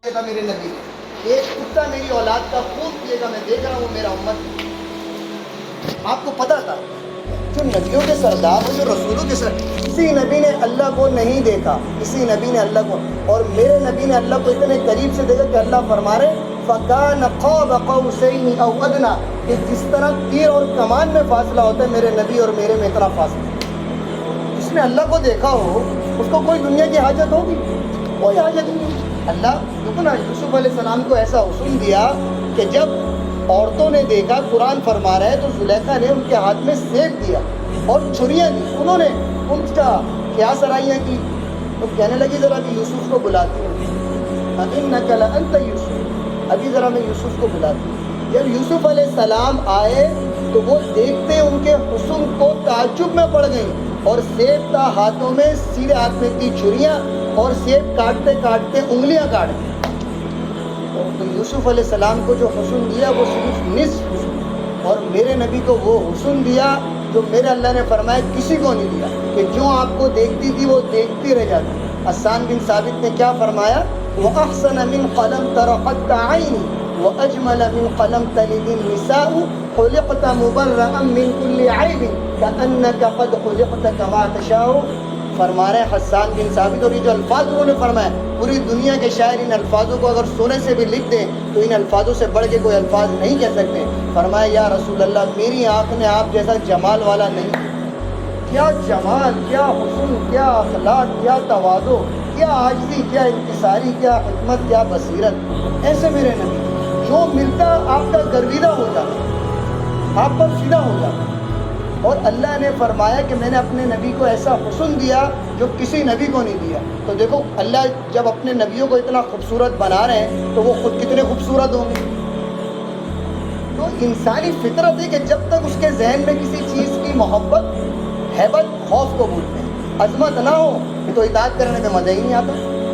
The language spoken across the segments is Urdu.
تھا میرے نبی نے، ایک کتا میری اولاد کا خون پیے گا، میں دیکھ رہا ہوں میرا امت۔ آپ کو پتا تھا جو نبیوں کے سردار ہو، جو رسولوں کے سردار، کسی نبی نے اللہ کو نہیں دیکھا، کسی نبی نے اللہ کو، اور میرے نبی نے اللہ کو اتنے قریب سے دیکھا کہ اللہ فرما رہے فَكَانَ قَابَ قَوْسَيْنِ أَوْ أَدْنَىٰ، کہ جس طرح تیر اور کمان میں فاصلہ ہوتا ہے، میرے نبی اور میرے میں اتنا فاصلہ۔ جس نے اللہ کو دیکھا ہو اس کو کوئی دنیا کی حاجت ہوگی؟ کوئی حاجت نہیں۔ اللہ دیکھو نا، یوسف علیہ السلام کو ایسا حسن دیا کہ جب عورتوں نے دیکھا، قرآن فرما رہا ہے، تو زلیخا نے ان کے ہاتھ میں سیب دیا اور چھریاں دی، انہوں نے ان کا کیا سرائیاں کی، تو کہنے لگی ذرا بھی یوسف کو بلاتی ہوں، اِنَّكَ لَأَنْتَ یوسف، ابھی ذرا میں یوسف کو بلاتی ہوں۔ جب یوسف علیہ السلام آئے تو وہ دیکھتے ان کے حسن کو تعجب میں پڑ گئیں، اور سیب تھا ہاتھوں میں، سیدھے ہاتھ میں تھی چھریاں، اور سیب کاٹتے کاٹتے انگلیاں کاٹ دی۔ تو یوسف علیہ السلام کو جو حسن دیا وہ صرف نصف حسن، اور میرے نبی کو وہ حسن دیا جو میرے اللہ نے فرمایا کسی کو نہیں دیا، کہ جو آپ کو دیکھتی تھی وہ دیکھتی رہ جاتی۔ حسان بن ثابت نے کیا فرمایا؟ وَأَحْسَنَ مِنْ قَلَمْ تَرَقَتْ عَيْنِي وَأَجْمَلَ مِنْ قَلَمْ تَلِدِ النِّسَاءُ خُلِقْتَ مُبَرَّأً مِنْ كُلِّ عَيْبٍ كَأَنَّكَ قَدْ خُلِقْتَ كَمَا تَشَاءُ۔ فرما رہے ہیں حسان بن ثابت، اور یہ جو الفاظ انہوں نے فرمایا، پوری دنیا کے شاعر ان الفاظوں کو اگر سونے سے بھی لکھ دیں تو ان الفاظوں سے بڑھ کے کوئی الفاظ نہیں کہہ سکتے۔ فرمایا یا رسول اللہ، میری آنکھ نے آپ جیسا جمال والا نہیں۔ کیا جمال، کیا حسن، کیا اخلاق، کیا تواضع، کیا عاجزی، کیا انکساری، کیا حکمت، کیا بصیرت، ایسے میرے نبی جو ملتا آپ کا گرویدہ ہو جاتا، آپ پر فدا ہو جاتا۔ اور اللہ نے فرمایا کہ میں نے اپنے نبی کو ایسا حسن دیا جو کسی نبی کو نہیں دیا۔ تو دیکھو اللہ جب اپنے نبیوں کو اتنا خوبصورت بنا رہے ہیں تو وہ خود کتنے خوبصورت ہوں گے۔ تو انسانی فطرت ہے کہ جب تک اس کے ذہن میں کسی چیز کی محبت، ہیبت، خوف کو بھولتے ہیں، عظمت نہ ہو تو اطاعت کرنے میں مزہ ہی نہیں آتا۔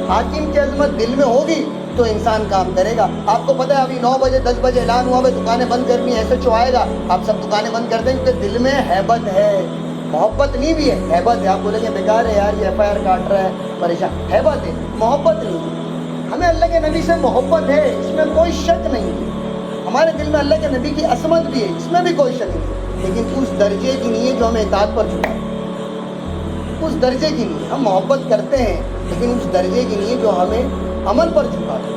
حاکم کی عظمت دل میں ہوگی تو انسان کام کرے گا۔ آپ کو پتہ ہے ابھی 9 بجے 10 بجے اعلان ہوا ہے دکانیں بند کرنی ہے، ایسے آئے گا، آپ سب دکانیں بند کر دیں کیونکہ دل میں ہیبت ہے، محبت نہیں بھی ہے، ہیبت ہے۔ آپ بولیں گے بیکار ہے یار، یہ FIR کاٹ رہا ہے، پریشان، ہیبت ہے، محبت نہیں ہے۔ ہمیں اللہ کے نبی سے محبت ہے، اس میں کوئی شک نہیں ہے، ہمارے دل میں اللہ کے نبی کی عصمت بھی ہے، اس میں بھی کوئی شک نہیں ہے، لیکن اس درجے کی نہیں ہے جو ہمیں اطاعت پر جھکائے، اس درجے کی نہیں ہے۔ ہم محبت کرتے ہیں لیکن اس درجے کی نہیں ہے جو ہمیں عمل پر جھکا دے۔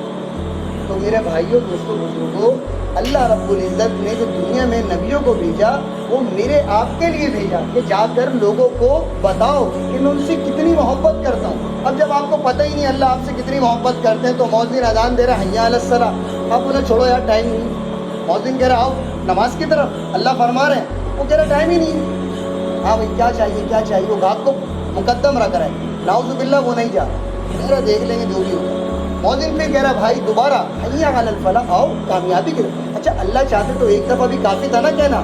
تو میرے بھائیوں، دوستوں، بزرگوں، اللہ رب العزت نے جو دنیا میں نبیوں کو بھیجا وہ میرے آپ کے لیے بھیجا کہ جا کر لوگوں کو بتاؤ کہ میں ان سے کتنی محبت کرتا ہوں۔ اب جب آپ کو پتہ ہی نہیں اللہ آپ سے کتنی محبت کرتے ہیں تو مؤذن اذان دے رہا حی علی الصلاۃ، آپ بولے چھوڑو یار ٹائم نہیں۔ مؤذن کہہ رہا آؤ نماز کی طرف، اللہ فرما رہے ہیں، وہ کہہ رہا ٹائم ہی نہیں ہے۔ ہاں بھائی کیا چاہیے کیا چاہیے، وہ گاہک کو مقدم رکھ رہا ہے، نعوذ باللہ وہ نہیں جا رہا، میرا دیکھ لیں گے جو بھی ہوگا۔ مؤذن پھر کہہ رہا بھائی دوبارہ حی علی الفلاح، آؤ کامیابی کی طرف۔ اچھا اللہ چاہتے تو ایک دفعہ بھی کافی تھا نا کہنا،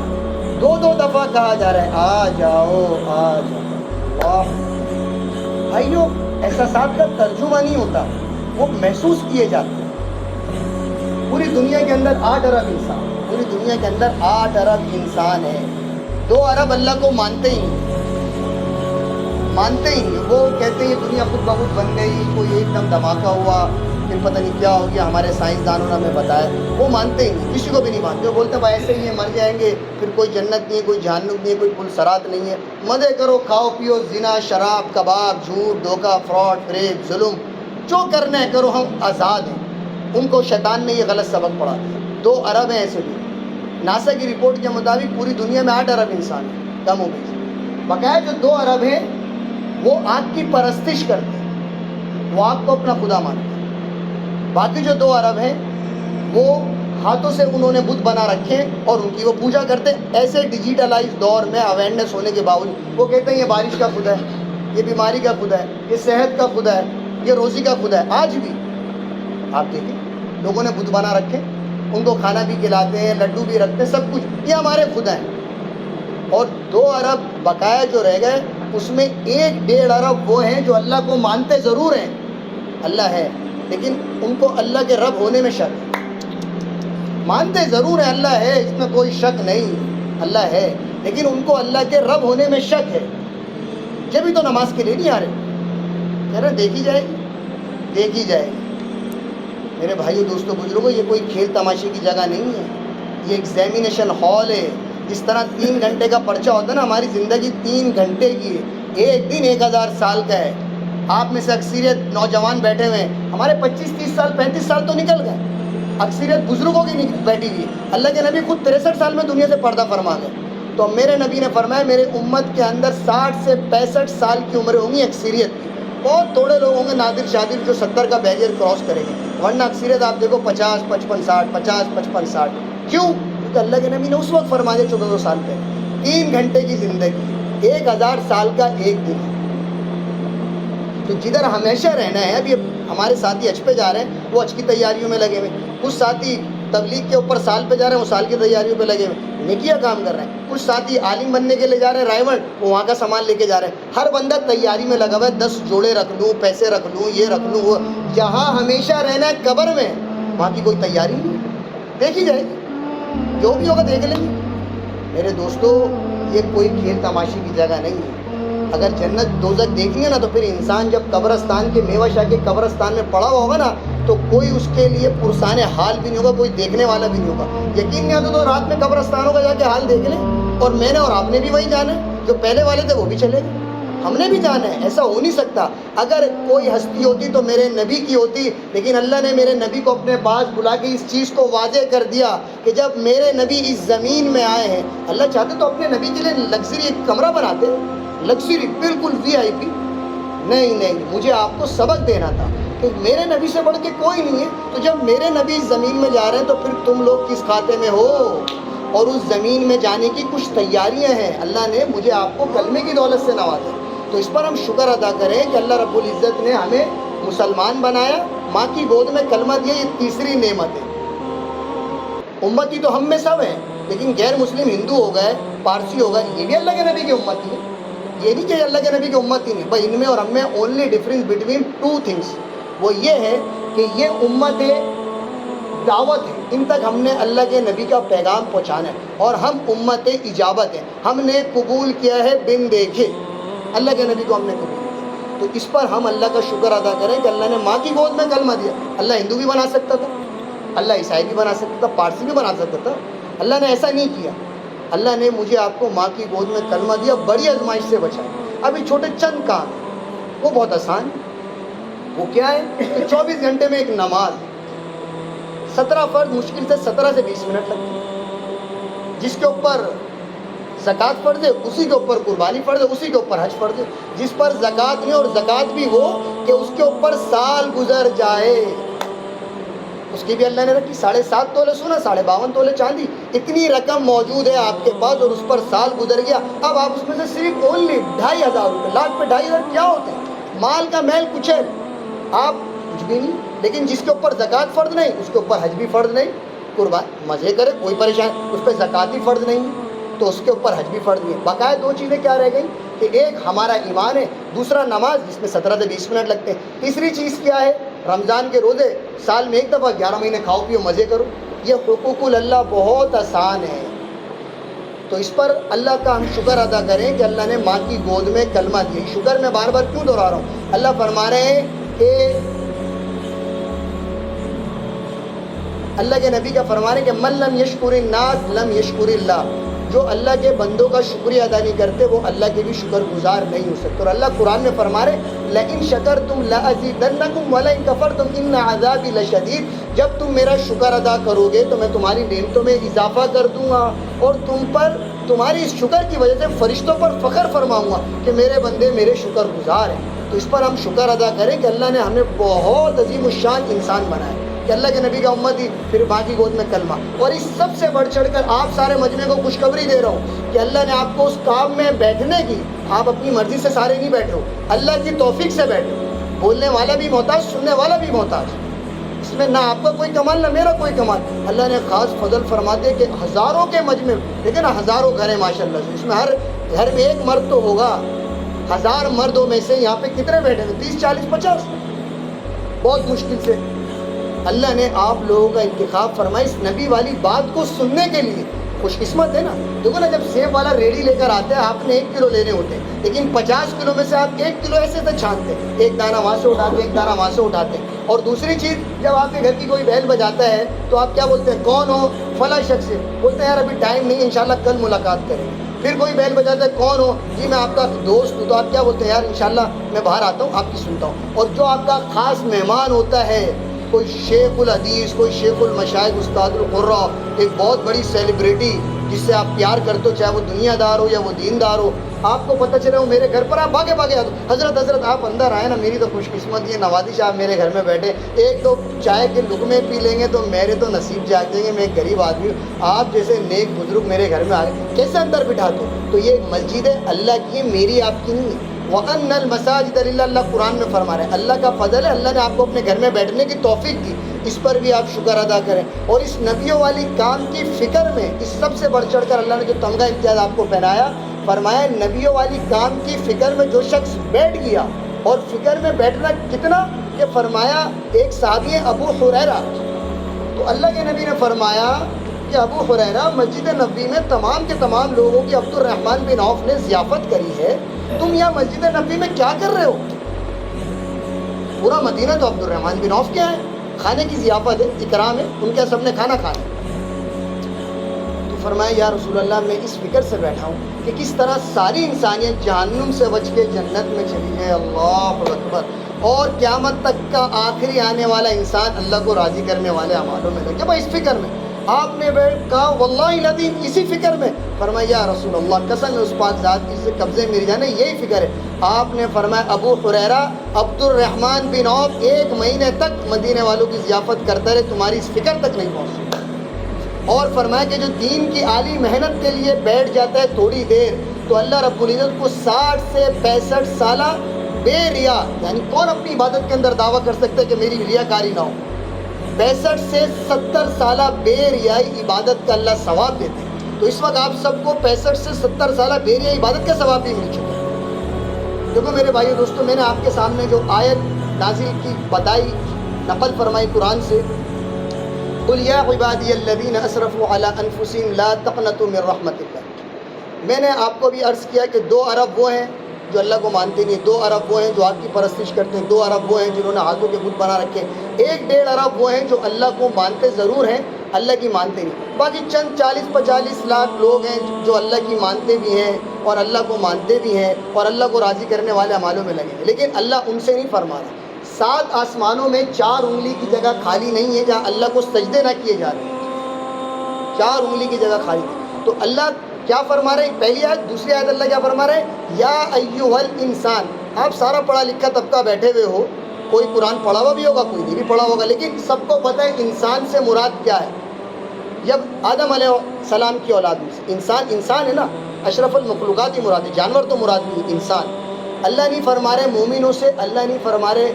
2 دفعہ کہا جا رہا ہے آ جاؤ آ جاؤ۔ واہ بھائیو، احساسات کا ترجمہ نہیں ہوتا، وہ محسوس کیے جاتے ہیں۔ پوری دنیا کے اندر 8 ارب انسان، پوری دنیا کے اندر 8 ارب انسان ہے، 2 ارب اللہ کو مانتے ہی نہیں، مانتے ہی نہیں۔ وہ کہتے ہیں یہ دنیا خود بخود بن گئی، کوئی ایک دم دھماکہ ہوا، پھر پتہ نہیں کیا ہو گیا، ہمارے سائنسدانوں نے ہمیں بتایا۔ وہ مانتے ہی نہیں، کسی کو بھی نہیں مانتے۔ وہ بولتے ہیں بھائی ایسے ہی ہیں، مر جائیں گے، پھر کوئی جنت نہیں ہے، کوئی جہنم نہیں ہے، کوئی پل صراط نہیں ہے، مزے کرو، کھاؤ پیو، زنا، شراب، کباب، جھوٹ، دھوکہ، فراڈ، فریب، ظلم، جو کرنا ہے کرو، ہم آزاد ہیں۔ ان کو شیطان نے یہ غلط سبق پڑھا دیا۔ 2 ارب ہیں ایسے بھی۔ ناسا کی رپورٹ کے مطابق پوری دنیا میں 8 ارب انسان ہیں، کم ہو گئی۔ بقایا جو 2 ارب ہیں وہ آگ کی پرستش کرتے ہیں، وہ آگ کو اپنا خدا مانتے ہیں۔ باقی جو 2 ارب ہیں وہ ہاتھوں سے انہوں نے بت بنا رکھے اور ان کی وہ پوجا کرتے ہیں۔ ایسے ڈیجیٹلائز دور میں اویئرنیس ہونے کے باوجود وہ کہتے ہیں یہ بارش کا خدا ہے، یہ بیماری کا خدا ہے، یہ صحت کا خدا ہے، یہ روزی کا خدا ہے۔ آج بھی آپ دیکھیں لوگوں نے بت بنا رکھے، ان کو کھانا بھی کھلاتے ہیں، لڈو بھی رکھتے ہیں، سب کچھ، یہ ہمارے خدا ہیں۔ اور 2 ارب بقایا جو رہ گئے اس میں 1.5 ارب وہ ہیں جو اللہ کو مانتے ضرور ہیں، اللہ ہے، لیکن ان کو اللہ کے رب ہونے میں شک ہے۔ مانتے ضرور ہیں اللہ ہے، اس میں کوئی شک نہیں، اللہ ہے، لیکن ان کو اللہ کے رب ہونے میں شک ہے۔ یہ بھی تو نماز کے لیے نہیں آ رہے، کہہ رہے دیکھی جائے گی، دیکھی جائے گی۔ میرے بھائیوں دوستوں بزرگوں، یہ کوئی کھیل تماشے کی جگہ نہیں ہے، یہ ایگزامینیشن ہال ہے۔ جس طرح 3 گھنٹے کا پرچہ ہوتا ہے نا، ہماری زندگی 3 گھنٹے کی ہے، ایک دن 1000 سال کا ہے۔ آپ میں سے اکثریت نوجوان بیٹھے ہوئے ہیں، ہمارے 25-30 سال 35 سال تو نکل گئے، اکثریت بزرگوں کی بیٹھی ہوئی ہے۔ اللہ کے نبی خود 63 سال میں دنیا سے پردہ فرما گئے، تو میرے نبی نے فرمایا میرے امت کے اندر 60 سے 65 سال کی عمریں ہوں گی اکثریت کی، بہت تھوڑے لوگ ہوں گے نادر شادر جو 70 کا بیریئر کراس کریں گے، ورنہ اکثریت آپ دیکھو 50 55 60 50 55 60۔ کیوں؟ کیونکہ اللہ کے نبی نے اس وقت فرما دیا 1400 سال پہلے، 3 گھنٹے کی زندگی 1000 سال کا ایک دن ہے۔ تو جدھر ہمیشہ رہنا ہے، ابھی ہمارے ساتھی حج پہ جا رہے ہیں، وہ حج کی تیاریوں میں لگے ہوئے، کچھ ساتھی تبلیغ کے اوپر سال پہ جا رہے ہیں، وہ سال کی تیاریوں پہ لگے ہوئے، نیکیاں کام کر رہے ہیں، کچھ ساتھی عالم بننے کے لیے جا رہے ہیں رائے ون، وہ وہاں کا سامان لے کے جا رہے ہیں، ہر بندہ تیاری میں لگا ہوا ہے، 10 جوڑے رکھ لوں، پیسے رکھ لوں، یہ رکھ لوں وہ۔ جہاں ہمیشہ رہنا ہے قبر میں، وہاں کی کوئی تیاری نہیں، دیکھی جائے گی، جو بھی ہوگا دیکھ لیں گے۔ میرے دوستو، یہ کوئی کھیل تماشے کی جگہ نہیں ہے۔ اگر جنت دوزخ دیکھنی ہے نا، تو پھر انسان جب قبرستان کے میوہ شاہ کے قبرستان میں پڑا ہوا ہوگا نا، تو کوئی اس کے لیے پرسان حال بھی نہیں ہوگا، کوئی دیکھنے والا بھی نہیں ہوگا۔ یقین نہیں آتا تو رات میں قبرستانوں کا جا کے حال دیکھ لیں، اور میں نے اور آپ نے بھی وہیں جانا ہے، جو پہلے والے تھے وہ بھی چلے گئے، ہم نے بھی جانا ہے، ایسا ہو نہیں سکتا۔ اگر کوئی ہستی ہوتی تو میرے نبی کی ہوتی، لیکن اللہ نے میرے نبی کو اپنے پاس بلا کے اس چیز کو واضح کر دیا کہ جب میرے نبی اس زمین میں آئے ہیں، اللہ چاہتے تو اپنے نبی کے لیے لگژری ایک کمرہ بناتے، لگژری بالکل VIP۔ نہیں، مجھے آپ کو سبق دینا تھا کہ میرے نبی سے بڑھ کے کوئی نہیں ہے، تو جب میرے نبی اس زمین میں جا رہے ہیں تو پھر تم لوگ کس کھاتے میں ہو؟ اور اس زمین میں جانے کی کچھ تیاریاں ہیں، اللہ نے مجھے آپ کو کلمے کی دولت سے نوازا، تو اس پر ہم شکر ادا کریں کہ اللہ رب العزت نے ہمیں مسلمان بنایا، ماں کی گود میں کلمہ دیا، یہ تیسری نعمت ہے۔ امتی تو ہم میں سب ہیں، لیکن غیر مسلم ہندو ہو گئے، پارسی ہو گئے، یہ بھی اللہ کے نبی کی امتی ہے، یہ نہیں کہ اللہ کے نبی کی امت ہی نہیں، بھائی ان میں اور ہم میں اونلی ڈفرینس بٹوین 2 تھنگس، وہ یہ ہے کہ یہ امت دعوت ہے، ان تک ہم نے اللہ کے نبی کا پیغام پہنچانا ہے، اور ہم امت اجابت ہیں، ہم نے قبول کیا ہے بن دیکھے، اللہ کے نبی کو ہم نے قبول کیا، تو اس پر ہم اللہ کا شکر ادا کریں کہ اللہ نے ماں کی گود میں کلمہ دیا۔ اللہ ہندو بھی بنا سکتا تھا، اللہ عیسائی بھی بنا سکتا تھا، پارسی بھی بنا سکتا تھا، اللہ نے ایسا نہیں کیا، اللہ نے مجھے آپ کو ماں کی گود میں کلمہ دیا، بڑی آزمائش سے بچایا۔ ابھی چھوٹے چند کام وہ بہت آسان، وہ کیا ہے کہ 24 گھنٹے میں ایک نماز، 17 فرض مشکل سے 17 سے 20 منٹ لگتی ہے، جس کے اوپر زکوٰۃ فرض ہے اسی کے اوپر قربانی فرض ہے، اسی کے اوپر حج فرض ہے، جس پر زکوٰۃ نہیں، اور زکوٰۃ بھی ہو کہ اس کے اوپر سال گزر جائے، اس کی بھی اللہ نے رکھی 7.5 تولے سونا، 52.5 تولے چاندی، اتنی رقم موجود ہے آپ کے پاس، اور اس پر سال گزر گیا، اب آپ اس میں سے صرف اونلی 2,500 روپے، لاکھ پہ 2,500 کیا ہوتے ہیں؟ مال کا میل کچھ ہے، آپ کچھ بھی نہیں، لیکن جس کے اوپر زکوٰۃ فرض نہیں اس کے اوپر حج بھی فرض نہیں، قربان مزے کرے کوئی پریشان، اس پہ زکوٰۃ ہی فرض نہیں تو اس کے اوپر حج بھی فرض نہیں ہے۔ بقایا 2 چیزیں کیا رہ گئیں کہ ایک ہمارا ایمان ہے، دوسرا نماز جس میں 17 سے 20 منٹ لگتے ہیں، تیسری چیز کیا ہے؟ رمضان کے روزے، سال میں ایک دفعہ 11 مہینے کھاؤ پیو مزے کرو، یہ حقوق اللہ بہت آسان ہے، تو اس پر اللہ کا ہم شکر ادا کریں کہ اللہ نے ماں کی گود میں کلمہ دیا۔ شکر میں بار بار کیوں دہرا رہا ہوں؟ اللہ فرما رہے ہیں کہ اللہ کے نبی کا فرمانے کہ من لم یشکر الناس لم یشکر اللہ، جو اللہ کے بندوں کا شکریہ ادا نہیں کرتے وہ اللہ کے بھی شکر گزار نہیں ہو سکتے۔ اور اللہ قرآن میں فرما رہے لئن شکرتم لازیدنکم ولئن کفرتم ان عذابی لشدید، جب تم میرا شکر ادا کرو گے تو میں تمہاری نعمتوں میں اضافہ کر دوں گا، اور تم پر تمہاری اس شکر کی وجہ سے فرشتوں پر فخر فرماؤں گا کہ میرے بندے میرے شکر گزار ہیں۔ تو اس پر ہم شکر ادا کریں کہ اللہ نے ہمیں بہت عظیم الشان انسان بنایا کہ اللہ کے نبی کا امتی، پھر ماں کی گود میں کلمہ، اور اس سب سے بڑھ چڑھ کر آپ سارے مجمع کو خوشخبری دے رہا ہوں کہ اللہ نے آپ کو اس کام میں بیٹھنے کی، آپ اپنی مرضی سے سارے نہیں بیٹھے ہو، اللہ کی توفیق سے بیٹھے ہو، بولنے والا بھی محتاج، سننے والا بھی محتاج، اس میں نہ آپ کا کوئی کمال نہ میرا کوئی کمال، اللہ نے خاص فضل فرماتے کہ ہزاروں کے مجمع، دیکھیں نا ہزاروں گھر ہیں ماشاء اللہ سے، اس میں ہر گھر میں ایک مرد تو ہوگا، 1000 مردوں میں سے یہاں پہ کتنے بیٹھے ہیں؟ 30 40 50، بہت مشکل سے اللہ نے آپ لوگوں کا انتخاب فرمایا اس نبی والی بات کو سننے کے لیے۔ خوش قسمت ہے نا. دیکھو نا, جب سیب والا ریڑھی لے کر آتے ہیں, آپ نے 1 کلو لینے ہوتے ہیں, لیکن 50 کلو میں سے آپ 1 کلو ایسے سے چھانتے ہیں, ایک دانہ وہاں سے اٹھاتے ہیں, ایک دانہ وہاں سے اٹھاتے ہیں. اور دوسری چیز, جب آپ کے گھر کی کوئی بیل بجاتا ہے تو آپ کیا بولتے ہیں, کون ہو, فلاں شخص سے. بولتے ہیں یار ابھی ٹائم نہیں ہے, انشاءاللہ کل ملاقات کریں گے. پھر کوئی بیل بجاتا ہے, کون ہو, جی میں آپ کا دوست ہوں. تو آپ کیا بولتے ہیں, یار انشاءاللہ میں باہر آتا ہوں, آپ کی سنتا ہوں. اور جو آپ کا خاص مہمان ہوتا ہے, کوئی شیخ الحدیث, کوئی شیخ المشائخ, استاد القراء, ایک بہت بڑی سیلیبریٹی جس سے آپ پیار کرتے ہو, چاہے وہ دنیا دار ہو یا وہ دیندار ہو, آپ کو پتہ چلے وہ میرے گھر پر, آپ بھاگے بھاگے حضرت آپ اندر آئے نا, میری تو خوش قسمتی ہے, نوازش آپ میرے گھر میں بیٹھے, ایک دو چائے کے لقمے پی لیں گے تو میرے تو نصیب جاگ جائیں گے, میں ایک غریب آدمی ہوں, آپ جیسے نیک بزرگ میرے گھر میں آ گئے, کیسے اندر بٹھا دو. تو یہ ایک مسجد ہے, اللہ کی ہے, میری آپ کی نہیں ہے. وَأَنَّ الْمَسَاجِدَ لِلَّهِ, اللہ قرآن میں فرما رہے ہیں, اللہ کا فضل ہے, اللہ نے آپ کو اپنے گھر میں بیٹھنے کی توفیق دی, اس پر بھی آپ شکر ادا کریں. اور اس نبیوں والی کام کی فکر میں, اس سب سے بڑھ چڑھ کر اللہ نے جو تمغہ امتیاز آپ کو پہنایا, فرمایا نبیوں والی کام کی فکر میں جو شخص بیٹھ گیا. اور فکر میں بیٹھنا کتنا, کہ فرمایا ایک صحابی ہے ابو ہریرہ, تو اللہ کے نبی نے فرمایا کہ ابو ہریرہ, مسجد نبوی میں تمام کے تمام لوگوں کی عبد الرحمن بن عوف نے ضیافت کری ہے, تم یہاں مسجد نبوی میں کیا کر رہے ہو؟ پورا مدینہ تو عبد الرحمن بن عوف کیا ہے, کھانے کی ضیافت ہے, اکرام ہے, ان کے سب نے کھانا کھانا. تو فرمایا یا رسول اللہ, میں اس فکر سے بیٹھا ہوں کہ کس طرح ساری انسانیت جہنم سے بچ کے جنت میں چلی جائے. اللہ اکبر. اور قیامت تک کا آخری آنے والا انسان اللہ کو راضی کرنے والے اعمالوں میں لگے. بھائی اس فکر میں آپ نے کہا واللہ العظیم, اسی فکر میں. فرمایا یا رسول اللہ, قسم ہے اس پاک ذات کی سے قبضے میری جان ہے, یہی فکر ہے. آپ نے فرمایا ابو ہریرہ, عبد الرحمن بن عوف 1 مہینے تک مدینے والوں کی ضیافت کرتا رہے, تمہاری اس فکر تک نہیں پہنچی. اور فرمایا کہ جو دین کی عالی محنت کے لیے بیٹھ جاتا ہے تھوڑی دیر, تو اللہ رب العزت کو 60 سے 65 سالہ بے ریا, یعنی کون اپنی عبادت کے اندر دعویٰ کر سکتا ہے کہ میری ریاکاری نہ ہو, 65 سے 70 سالہ بے ریائی عبادت کا اللہ ثواب دیتے ہیں. تو اس وقت آپ سب کو 65 سے 70 سالہ بے ریائی عبادت کا ثواب بھی مل چکا ہے. دیکھو میرے بھائیو دوستو, میں نے آپ کے سامنے جو آیت نازل کی بتائی, نقل فرمائی قرآن سے, قل یا عبادی الذین اسرفوا علی انفسہم لا تقنطوا من رحمت اللہ. میں نے آپ کو بھی عرض کیا کہ 2 ارب وہ ہیں جو اللہ کو مانتے نہیں, 2 ارب وہ ہیں جو آپ کی پرستش کرتے ہیں, 2 ارب وہ ہیں جنہوں نے ہاتھوں کے بت بنا رکھے, 1-1.5 ارب وہ ہیں جو اللہ کو مانتے ضرور ہیں, اللہ کی مانتے نہیں. باقی چند 40-45 لاکھ لوگ ہیں جو اللہ کی مانتے بھی ہیں اور اللہ کو مانتے بھی ہیں اور اللہ کو راضی کرنے والے اعمالوں میں لگے ہیں. لیکن اللہ ان سے نہیں فرما رہا. 7 آسمانوں میں 4 انگلی کی جگہ خالی نہیں ہے جہاں اللہ کو سجدے نہ کیے جا رہے ہیں, 4 انگلی کی جگہ خالی ہے. تو اللہ کیا فرما رہے ہیں, پہلی آیت, دوسری آیت اللہ کیا فرما رہے ہیں, یا ایھا الانسان. آپ سارا پڑھا لکھا طبقہ بیٹھے ہوئے ہو, کوئی قرآن پڑھا ہوا بھی ہوگا, کوئی نہیں بھی پڑھا ہوگا, لیکن سب کو پتہ ہے انسان سے مراد کیا ہے. جب آدم علیہ السلام کی اولاد میں سے انسان ہے نا, اشرف المخلوقات ہی مراد ہے, جانور تو مراد نہیں, انسان. اللہ نہیں فرما رہے مومنوں سے, اللہ نہیں فرما رہے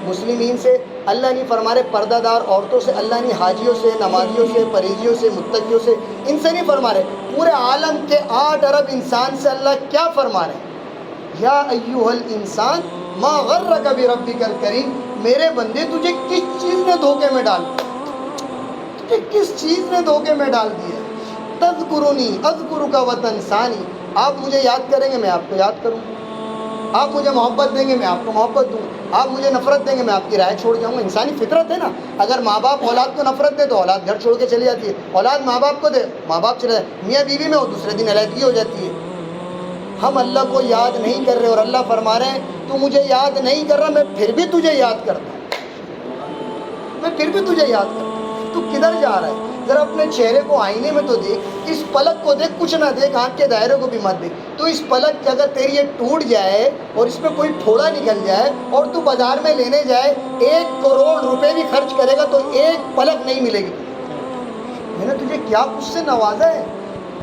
مسلمین سے, اللہ نہیں فرما رہے پردہ دار عورتوں سے, اللہ نہیں حاجیوں سے, نمازیوں سے, پرہیزیوں سے, متقیوں سے, ان سے نہیں فرما رہے. پورے عالم کے 8 ارب انسان سے اللہ کیا فرما رہے ہیں, یا ایھا الانسان ما غرک بربک الکریم. میرے بندے تجھے کس چیز نے دھوکے میں ڈال دیا, تجھے کس چیز نے دھوکے میں ڈال دیا. تذکرنی اذکرک وتنسانی. آپ مجھے یاد کریں گے, میں آپ کو یاد کروں. آپ مجھے محبت دیں گے, میں آپ کو محبت دوں. آپ مجھے نفرت دیں گے, میں آپ کی رائے چھوڑ جاؤں گا. انسانی فطرت ہے نا. اگر ماں باپ اولاد کو نفرت دے تو اولاد گھر چھوڑ کے چلی جاتی ہے, اولاد ماں باپ کو دے, ماں باپ چلے جائے. میاں بیوی میں ہو, دوسرے دن علیحدگی ہو جاتی ہے. ہم اللہ کو یاد نہیں کر رہے, اور اللہ فرما رہے ہیں تو مجھے یاد نہیں کر رہا, میں پھر بھی تجھے یاد کرتا ہوں, میں پھر بھی تجھے یاد کرتا ہوں. تو کدھر جا رہا ہے, ذرا اپنے چہرے کو آئینے میں تو دیکھ, اس پلک کو دیکھ, کچھ نہ دیکھ, آنکھ کے دائرے کو بھی مت دیکھ. تو اس پلک کی اگر تیری یہ ٹوٹ جائے اور اس میں کوئی پھوڑا نکل جائے اور تو بازار میں لینے جائے, 1 کروڑ روپے بھی خرچ کرے گا تو ایک پلک نہیں ملے گی. میں نے تجھے کیا کچھ سے نوازا ہے,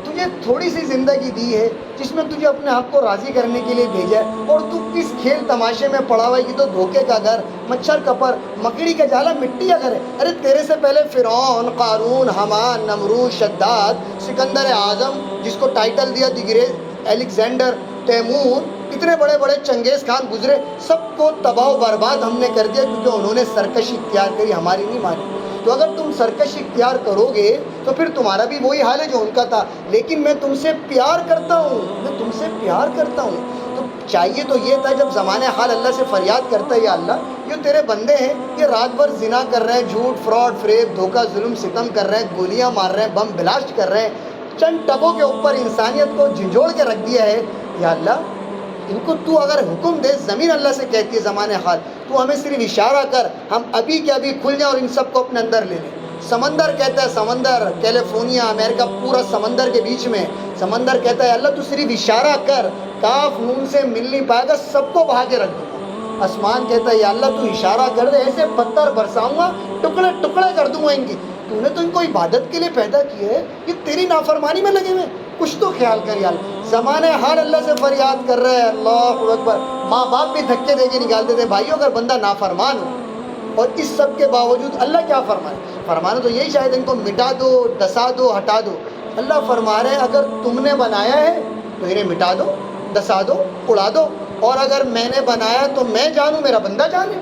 تجھے تھوڑی سی زندگی دی ہے جس میں تجھے اپنے آپ کو راضی کرنے کے لیے بھیجا ہے, اور تو اس کھیل تماشے میں پڑا ہوا ہے کہ تو دھوکے کا گھر, مچھر کپر, مکڑی کا جالا, مٹی کا گھر ہے. ارے تیرے سے پہلے فرعون, قارون, حامان, نمرود, شداد, سکندر اعظم جس کو ٹائٹل دیا دی گریٹ, الیگزینڈر, تیمور, اتنے بڑے بڑے چنگیز خان گزرے, سب کو تباہ و برباد ہم نے کر دیا کیونکہ انہوں نے سرکشی اختیار کری, ہماری نہیں مانی. تو اگر تم سرکشی اختیار کرو گے تو پھر تمہارا بھی وہی حال ہے جو ان کا تھا. لیکن میں تم سے پیار کرتا ہوں, میں تم سے پیار کرتا ہوں. تو چاہیے تو یہ تھا جب زمانے حال اللہ سے فریاد کرتا ہے, یا اللہ یہ تیرے بندے ہیں, یہ رات بھر زنا کر رہے ہیں, جھوٹ فراڈ فریب دھوکہ ظلم ستم کر رہے ہیں, گولیاں مار رہے ہیں, بم بلاسٹ کر رہے ہیں, چند ٹکوں کے اوپر انسانیت کو جھنجھوڑ کے رکھ دیا ہے. یا اللہ ان کو تو اگر حکم دے, زمین اللہ سے کہتی ہے زمانے حال, تو ہمیں صرف اشارہ کر, ہم ابھی کے ابھی کھل جائیں اور ان سب کو اپنے اندر لے لیں. سمندر کہتا ہے, سمندر کیلیفورنیا امریکہ پورا سمندر کے بیچ میں, سمندر کہتا ہے اللہ تو صرف اشارہ کر, کاف نون سے مل نہیں پائے گا, سب کو بہا کے رکھ دوں گا. آسمان کہتا ہے یا اللہ تو اشارہ کر دے, ایسے پتھر برساؤں گا, ٹکڑے ٹکڑے کر دوں گا ان کی. تو نے تو ان کو عبادت کے لیے پیدا کیا ہے, یہ تیری نافرمانی میں لگے ہوئے, کچھ تو خیال کر یا اللہ. زمانے حال اللہ سے فریاد کر رہے ہیں, اللہ اکبر. ماں باپ بھی دھکے دے کے نکالتے تھے, بھائیو اگر بندہ نافرمان ہو, اور اس سب کے باوجود اللہ کیا فرمائے, فرمانا تو یہی شاید ان کو مٹا دو, دسا دو, ہٹا دو. اللہ فرما رہے ہیں اگر تم نے بنایا ہے تو انہیں مٹا دو, دسا دو, اڑا دو, اور اگر میں نے بنایا تو میں جانوں, میرا بندہ جانے.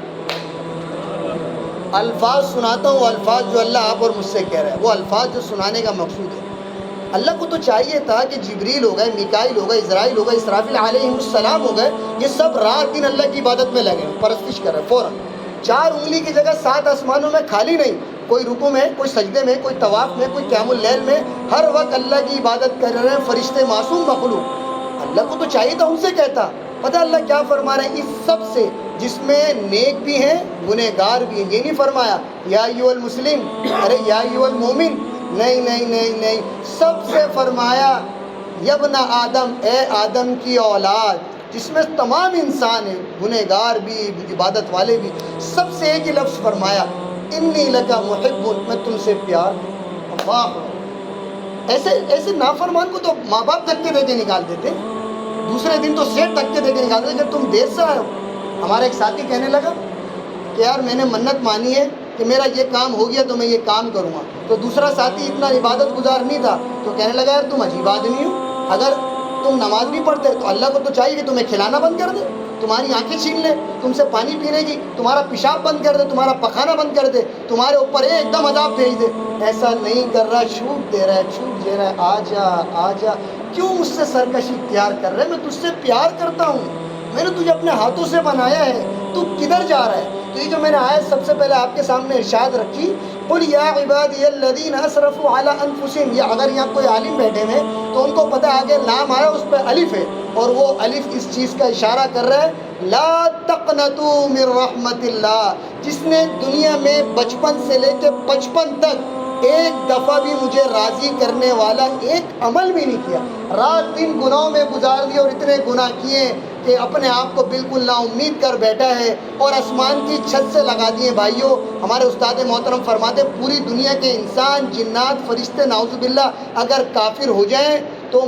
الفاظ سناتا ہوں, الفاظ جو اللہ آپ اور مجھ سے کہہ رہا ہے, وہ الفاظ جو سنانے کا مقصود ہے. اللہ کو تو چاہیے تھا کہ جبریل ہو گئے, میکائیل ہو گئے, اسرائیل ہو گئے, اسرافیل علیہ السلام ہو گئے, یہ سب رات دن اللہ کی عبادت میں لگے, پرستش کر رہے فوراً. 4 انگلی کی جگہ 7 آسمانوں میں خالی نہیں, کوئی رکوع میں, کوئی سجدے میں, کوئی طواف میں, کوئی قیام اللیل میں, ہر وقت اللہ کی عبادت کر رہے ہیں فرشتے معصوم مخلوق. اللہ کو تو چاہیے تھا ان سے کہتا. پتہ اللہ کیا فرما رہے ہیں, اس سب سے جس میں نیک بھی ہیں گنہگار بھی ہیں. یہ نہیں فرمایا یا ایھا المسلم, ارے یا ایھا المومن, نہیں نہیں نہیں نہیں, سب سے فرمایا یبن آدم, اے آدم کی اولاد, جس میں تمام انسان ہیں, گنہگار بھی, عبادت والے بھی, سب سے ایک ہی لفظ فرمایا, انی لکا محب, میں تم سے پیار. اللہ, ایسے نافرمان کو تو ماں باپ دھکے دے کے نکال دیتے, دوسرے دن تو سیٹ دھکے دے کے نکال دیتے کہ تم دیر سے آئے ہو. ہمارا ایک ساتھی کہنے لگا کہ یار میں نے منت مانی ہے کہ میرا یہ کام ہو گیا تو میں یہ کام کروں گا. تو دوسرا ساتھی اتنا عبادت گزار نہیں تھا, تو کہنے لگا یار تم عجیب آدمی ہو, اگر تم نماز نہیں پڑھتے تو اللہ کو تو چاہیے کہ تمہیں کھلانا بند کر دے, تمہاری آنکھیں چھین لے, تم سے پانی پینے کی, تمہارا پیشاب بند کر دے, تمہارا پخانا بند کر دے, تمہارے اوپر ایک دم عذاب بھیج دے. ایسا نہیں کر رہا, چھوٹ دے رہا ہے, چھوٹ دے رہا ہے. آ جا آ جا, کیوں مجھ سے سرکشی اختیار کر رہے, میں تجھ سے پیار کرتا ہوں, میں نے تجھے اپنے ہاتھوں سے بنایا ہے, تو کدھر جا رہا ہے. تو یہ جو میں نے آیت سب سے پہلے آپ کے سامنے ارشاد رکھی, قل یا عبادی الذین اسرفوا علی انفسہم, یہ اگر یہاں کوئی عالم بیٹھے ہیں تو ان کو پتہ آگے لام آیا اس پہ الف ہے, اور وہ الف اس چیز کا اشارہ کر رہا ہے, لا تقنطوا من رحمت اللہ, جس نے دنیا میں بچپن سے لے کے 55 تک ایک دفعہ بھی مجھے راضی کرنے والا ایک عمل بھی نہیں کیا, رات دن گناہوں میں گزار دیا, اور اتنے گناہ کیے کہ اپنے آپ کو بالکل نا امید کر بیٹھا ہے, اور آسمان کی چھت سے لگا دیے. بھائیوں, ہمارے استاد محترم فرماتے پوری دنیا کے انسان, جنات, فرشتے نعوذ باللہ اگر کافر ہو جائیں تو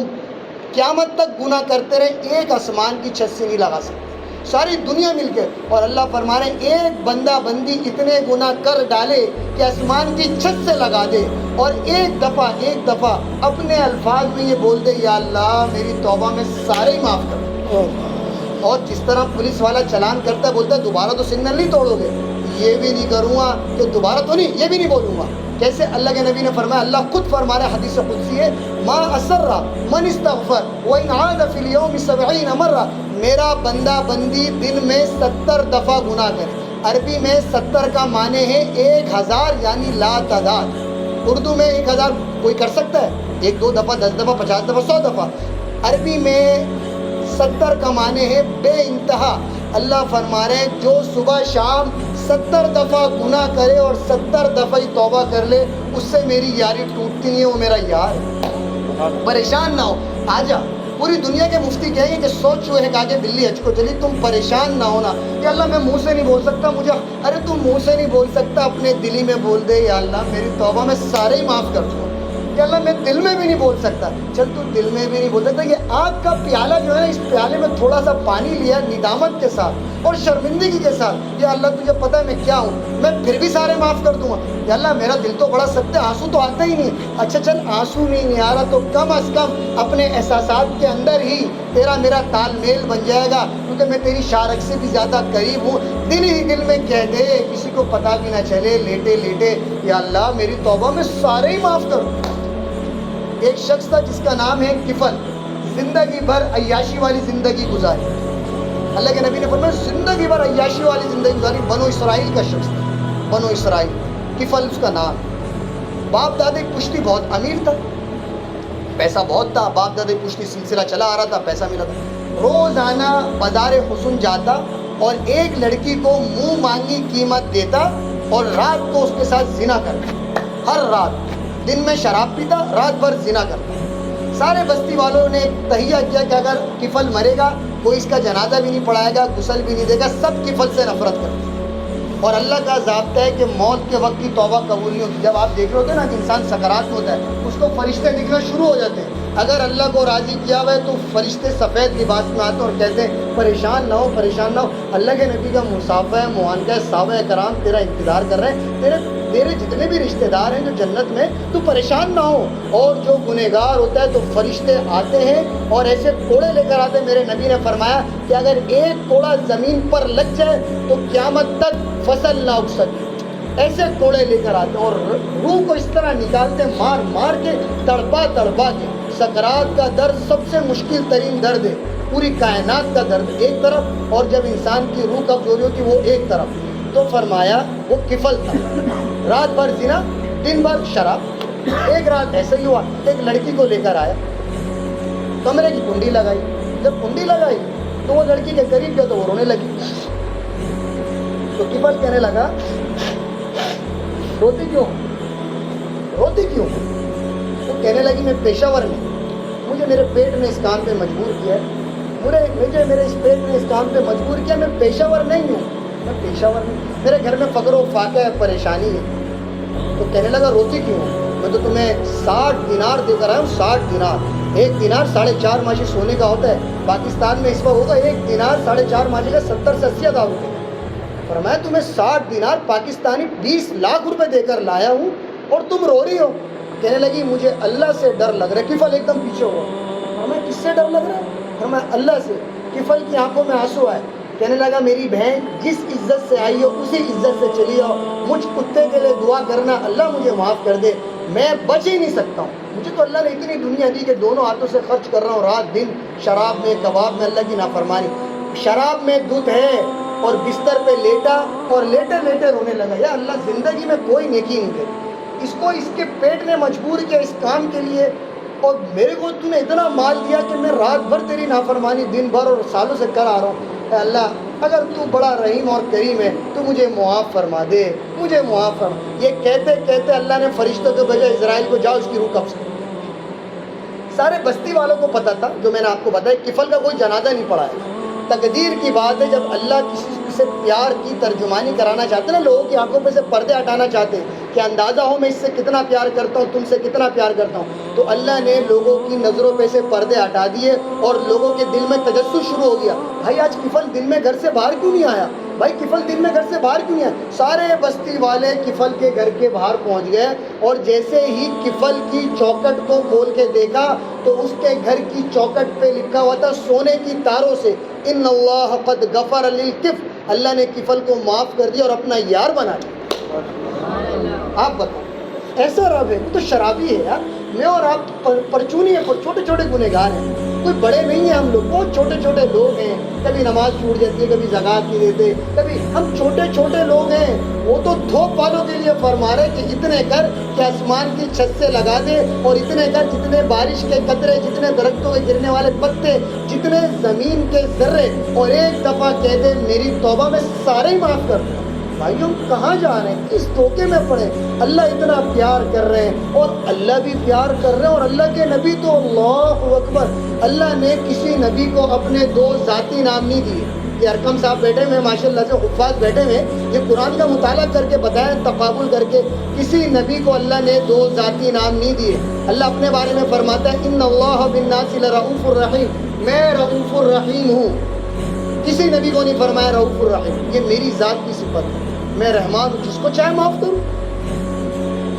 قیامت تک گناہ کرتے رہے, ایک آسمان کی چھت سے نہیں لگا سکتے, ساری دنیا مل کے. اور اللہ فرما رہے ہیں ایک بندہ بندی اتنے گناہ کر ڈالے کہ آسمان کی چھت سے لگا دے, اور ایک دفعہ اپنے الفاظ میں یہ بول دے یا اللہ میری توبہ میں سارے ہی معاف کر. اور جس طرح پولیس والا چلان کرتا ہے, بولتا ہے دوبارہ تو سگنل نہیں توڑو گے, یہ بھی نہیں کروں گا کہ دوبارہ تو نہیں, یہ بھی نہیں بولوں گا. کیسے اللہ کے نبی نے فرمایا, اللہ خود فرما رہا ہے, حدیث قدسی ہے, ما اسر من استغفر وان عاد فی اليوم 70 مرہ, میرا بندہ بندی دن میں 70 دفعہ گناہ کرے. عربی میں 70 کا معنی ہے 1000, یعنی لا تعداد. اردو میں 1000 کوئی کر سکتا ہے, 1 2 دفعہ, 10 دفعہ, 50 دفعہ, 100 دفعہ. عربی میں 70 کا معنی ہے بے انتہا. اللہ فرما رہے ہیں جو صبح شام 70 دفعہ گناہ کرے اور 70 دفعہ ہی توبہ کر لے, اس سے میری یاری ٹوٹتی نہیں ہے, وہ میرا یار ہے. پریشان نہ ہو, آ جا. پوری دنیا کے مفتی کہیں گے کہ سوچ چوہے کھا کے بلی حج کو چلی, تم پریشان نہ ہونا کہ اللہ میں منہ سے نہیں بول سکتا مجھے. ارے تم منہ سے نہیں بول سکتا, اپنے دلی میں بول دے یا اللہ میری توبہ میں سارے ہی معاف کر دوں. کہ اللہ میں دل میں بھی نہیں بول سکتا. چل تو دل میں بھی نہیں بول سکتا. یہ آگ کا پیالہ جو ہے اس پیالے میں تھوڑا سا پانی لیا ندامت کے ساتھ اور شرمندگی کے ساتھ, یا اللہ تجھے پتہ ہے میں کیا ہوں, میں پھر بھی سارے معاف کر دوں گا. یا اللہ میرا دل تو بڑا سخت ہے, آنسو تو آتا ہی نہیں. اچھا چل آنسو نہیں آ رہا تو کم از کم اپنے احساسات کے اندر ہی تیرا میرا تال میل بن جائے گا, کیونکہ میں تیری شارک سے بھی زیادہ قریب ہوں. دل ہی دل میں کہہ دے, کسی کو پتہ بھی نہ چلے, لیٹے لیٹے, یا اللہ میری توبہ میں سارے ہی معاف کر. ایک شخص تھا جس کا نام ہے کفل, زندگی بھر عیاشی والی زندگی گزاری. اللہ کے نبی نے فرمایا زندگی بھر عیاشی والی زندگی گزاری. بنو اسرائیل کا شخص تھا, بنو اسرائیل, کفل اس کا نام. باپ دادے پشتی بہت امیر تھا, پیسہ بہت تھا, باپ دادے پشتی سلسلہ چلا آ رہا تھا, پیسہ ملا تھا. روزانہ بازار حسن جاتا اور ایک لڑکی کو منہ مانگی قیمت دیتا اور رات کو اس کے ساتھ زنا کرتا. ہر رات, دن میں شراب پیتا, رات بھر زنا کرتا. سارے بستی والوں نے تہیہ کیا کہ اگر کفل مرے گا کوئی اس کا جنازہ بھی نہیں پڑھائے گا, غسل بھی نہیں دے گا, سب کفل سے نفرت کرتے. اور اللہ کا ضابطہ ہے کہ موت کے وقت کی توبہ قبول نہیں ہوتی. جب آپ دیکھ رہے ہوتے ہیں نا کہ انسان سکرات میں ہوتا ہے, اس کو فرشتے دکھنا شروع ہو جاتے ہیں. اگر اللہ کو راضی کیا ہوا ہے تو فرشتے سفید لباس میں آتے ہیں اور کہتے ہیں پریشان نہ ہو, پریشان نہ ہو, اللہ کے نبی کا مصافحہ ہے, معانقہ ہے, صحابہ کرام تیرا انتظار کر رہے ہیں, تیرے جتنے بھی رشتہ دار ہیں جو جنت میں, تو پریشان نہ ہو. اور جو گنہگار ہوتا ہے تو فرشتے آتے ہیں اور ایسے کوڑے لے کر آتے ہیں. میرے نبی نے فرمایا کہ اگر ایک کوڑا زمین پر لگ جائے تو قیامت تک فصل نہ اگ سکے. ایسے کوڑے لے کر آتے ہیں اور روح کو اس طرح نکالتے ہیں, مار مار کے, تڑپا تڑپا کے. سکرات کا درد سب سے مشکل ترین درد ہے, پوری کائنات کا درد ایک طرف, اور جب انسان کی روح قبض ہو رہی ہوتی وہ ایک طرف. تو فرمایا وہ کفل تھا, رات بھر زنا, دن بھر شراب. ایک رات ایسے ہی ہوا, ایک لڑکی کو لے کر آیا, کمرے کی کنڈی لگائی. جب کنڈی لگائی تو وہ لڑکی کے قریب گیا تو وہ رونے لگی. تو کفل کہنے لگا روتی کیوں, روتی کیوں؟ وہ کہنے لگی میں پیشہ ور نہیں, مجھے میرے پیٹ نے اس کام پہ مجبور کیا ہے, مجھے میرے اس پیٹ نے اس کام پہ مجبور کیا, میں پیشہ ور نہیں ہوں, میں پیشہ ور نہیں, میرے گھر میں فقر و فاقہ ہے, پریشانی ہے. تو کہنے لگا روتی کیوں, میں تو تمہیں 60 دینار دے کر آیا ہوں. 60 دینار, ایک دینار 4.5 ماشی سونے کا ہوتا ہے. پاکستان میں اس وقت ہوگا ایک دینار 4.5 ماشی کا 70 سے 80 ہزار روپے. فرمایا تمہیں 60 دینار پاکستانی 20 لاکھ روپے دے کر لایا ہوں اور تم رو رہی ہو. کہنے لگی مجھے اللہ سے ڈر لگ رہا ہے. کفل ایک دم پیچھے ہوا. فرمایا کس سے ڈر لگ رہا ہے؟ فرمایا اللہ سے. کفل کی آنکھوں میں آنسو آئے. کہنے لگا میری بہن جس عزت سے آئی ہو اسی عزت سے چلی آؤ. مجھ کتے کے لیے دعا کرنا اللہ مجھے معاف کر دے, میں بچ ہی نہیں سکتا ہوں. مجھے تو اللہ نے اتنی دنیا دی کہ دونوں ہاتھوں سے خرچ کر رہا ہوں, رات دن شراب میں, کباب میں, اللہ کی نافرمانی. شراب میں دودھ ہے اور بستر پہ لیٹا اور لیٹے لیٹے رونے لگا, یا اللہ زندگی میں کوئی نیکی نہیں کری, اس کو اس کے پیٹ نے مجبور کیا اس کام کے لیے, اور میرے کو تو نے اتنا مال دیا کہ میں رات بھر تیری نافرمانی دن بھر اور سالوں سے کر آ رہا ہوں. اے اللہ اگر تو بڑا رحیم اور کریم ہے تو مجھے معاف فرما دے, مجھے معاف فرما. یہ کہتے کہتے اللہ نے فرشتوں کے بجائے اسرائیل کو جاؤ اس کی روح قبض کر. سارے بستی والوں کو پتہ تھا, جو میں نے آپ کو بتایا کفل کا کوئی جنازہ نہیں پڑھا ہے. تقدیر کی بات ہے, جب اللہ کسی سے پیار کی ترجمانی کرانا چاہتے ہیں نا, لوگوں کی آنکھوں پہ سے پردے ہٹانا چاہتے ہیں کہ اندازہ ہو میں اس سے کتنا پیار کرتا ہوں, تم سے کتنا پیار کرتا ہوں, تو اللہ نے لوگوں کی نظروں پہ سے پردے ہٹا دیے اور لوگوں کے دل میں تجسس شروع ہو گیا. بھائی آج کفل دن میں گھر سے باہر کیوں نہیں آیا, بھائی کفل دن میں گھر سے باہر کیوں نہیں آیا. سارے بستی والے کفل کے گھر کے باہر پہنچ گئے اور جیسے ہی کفل کی چوکٹ کو کھول کے دیکھا تو اس کے گھر کی چوکٹ پہ لکھا ہوا تھا سونے کی تاروں سے ان اللہ قد غفر للکف, اللہ نے کفل کو معاف کر دیا اور اپنا یار بنا لیا. آپ بتاؤ ایسا رب ہے, تو شرابی ہے یار. میں اور آپ پرچونی ہیں, چھوٹے چھوٹے گنہگار ہیں, کوئی بڑے نہیں ہیں ہم لوگ, بہت چھوٹے چھوٹے لوگ ہیں. کبھی نماز چھوٹ جاتی ہے, کبھی زکوٰۃ نہیں دیتے, کبھی ہم چھوٹے چھوٹے لوگ ہیں. وہ تو دھوپ والوں کے لیے فرما رہے کہ اتنے کر کہ آسمان کی چھت سے لگا دے, اور اتنے کر جتنے بارش کے قطرے, جتنے درختوں کے گرنے والے پتے, جتنے زمین کے ذرے, اور ایک دفعہ کہہ دے میری توبہ میں سارے ہی معاف کر دیں. بھائی ہم کہاں جا رہے ہیں, کس دھوکے میں پڑے. اللہ اتنا پیار کر رہے ہیں اور اللہ بھی پیار کر رہے ہیں, اور اللہ کے نبی تو اللہ اکبر, اللہ نے کسی نبی کو اپنے 2 ذاتی نام نہیں دیے. یہ ارقم صاحب بیٹھے ہوئے ماشاءاللہ سے حفاظ بیٹھے ہوئے، یہ قرآن کا مطالعہ کر کے بتائیں تقابل کر کے، کسی نبی کو اللہ نے 2 ذاتی نام نہیں دیے۔ اللہ اپنے بارے میں فرماتا ہے ان اللہ بالناس لرؤوف الرحیم، میں رؤوف الرحیم ہوں۔ کسی نبی کو نہیں فرمایا رؤوف الرحیم، یہ میری ذات کی صفت ہے، میں رحمان ہوں، جس کو چاہے معاف کروں،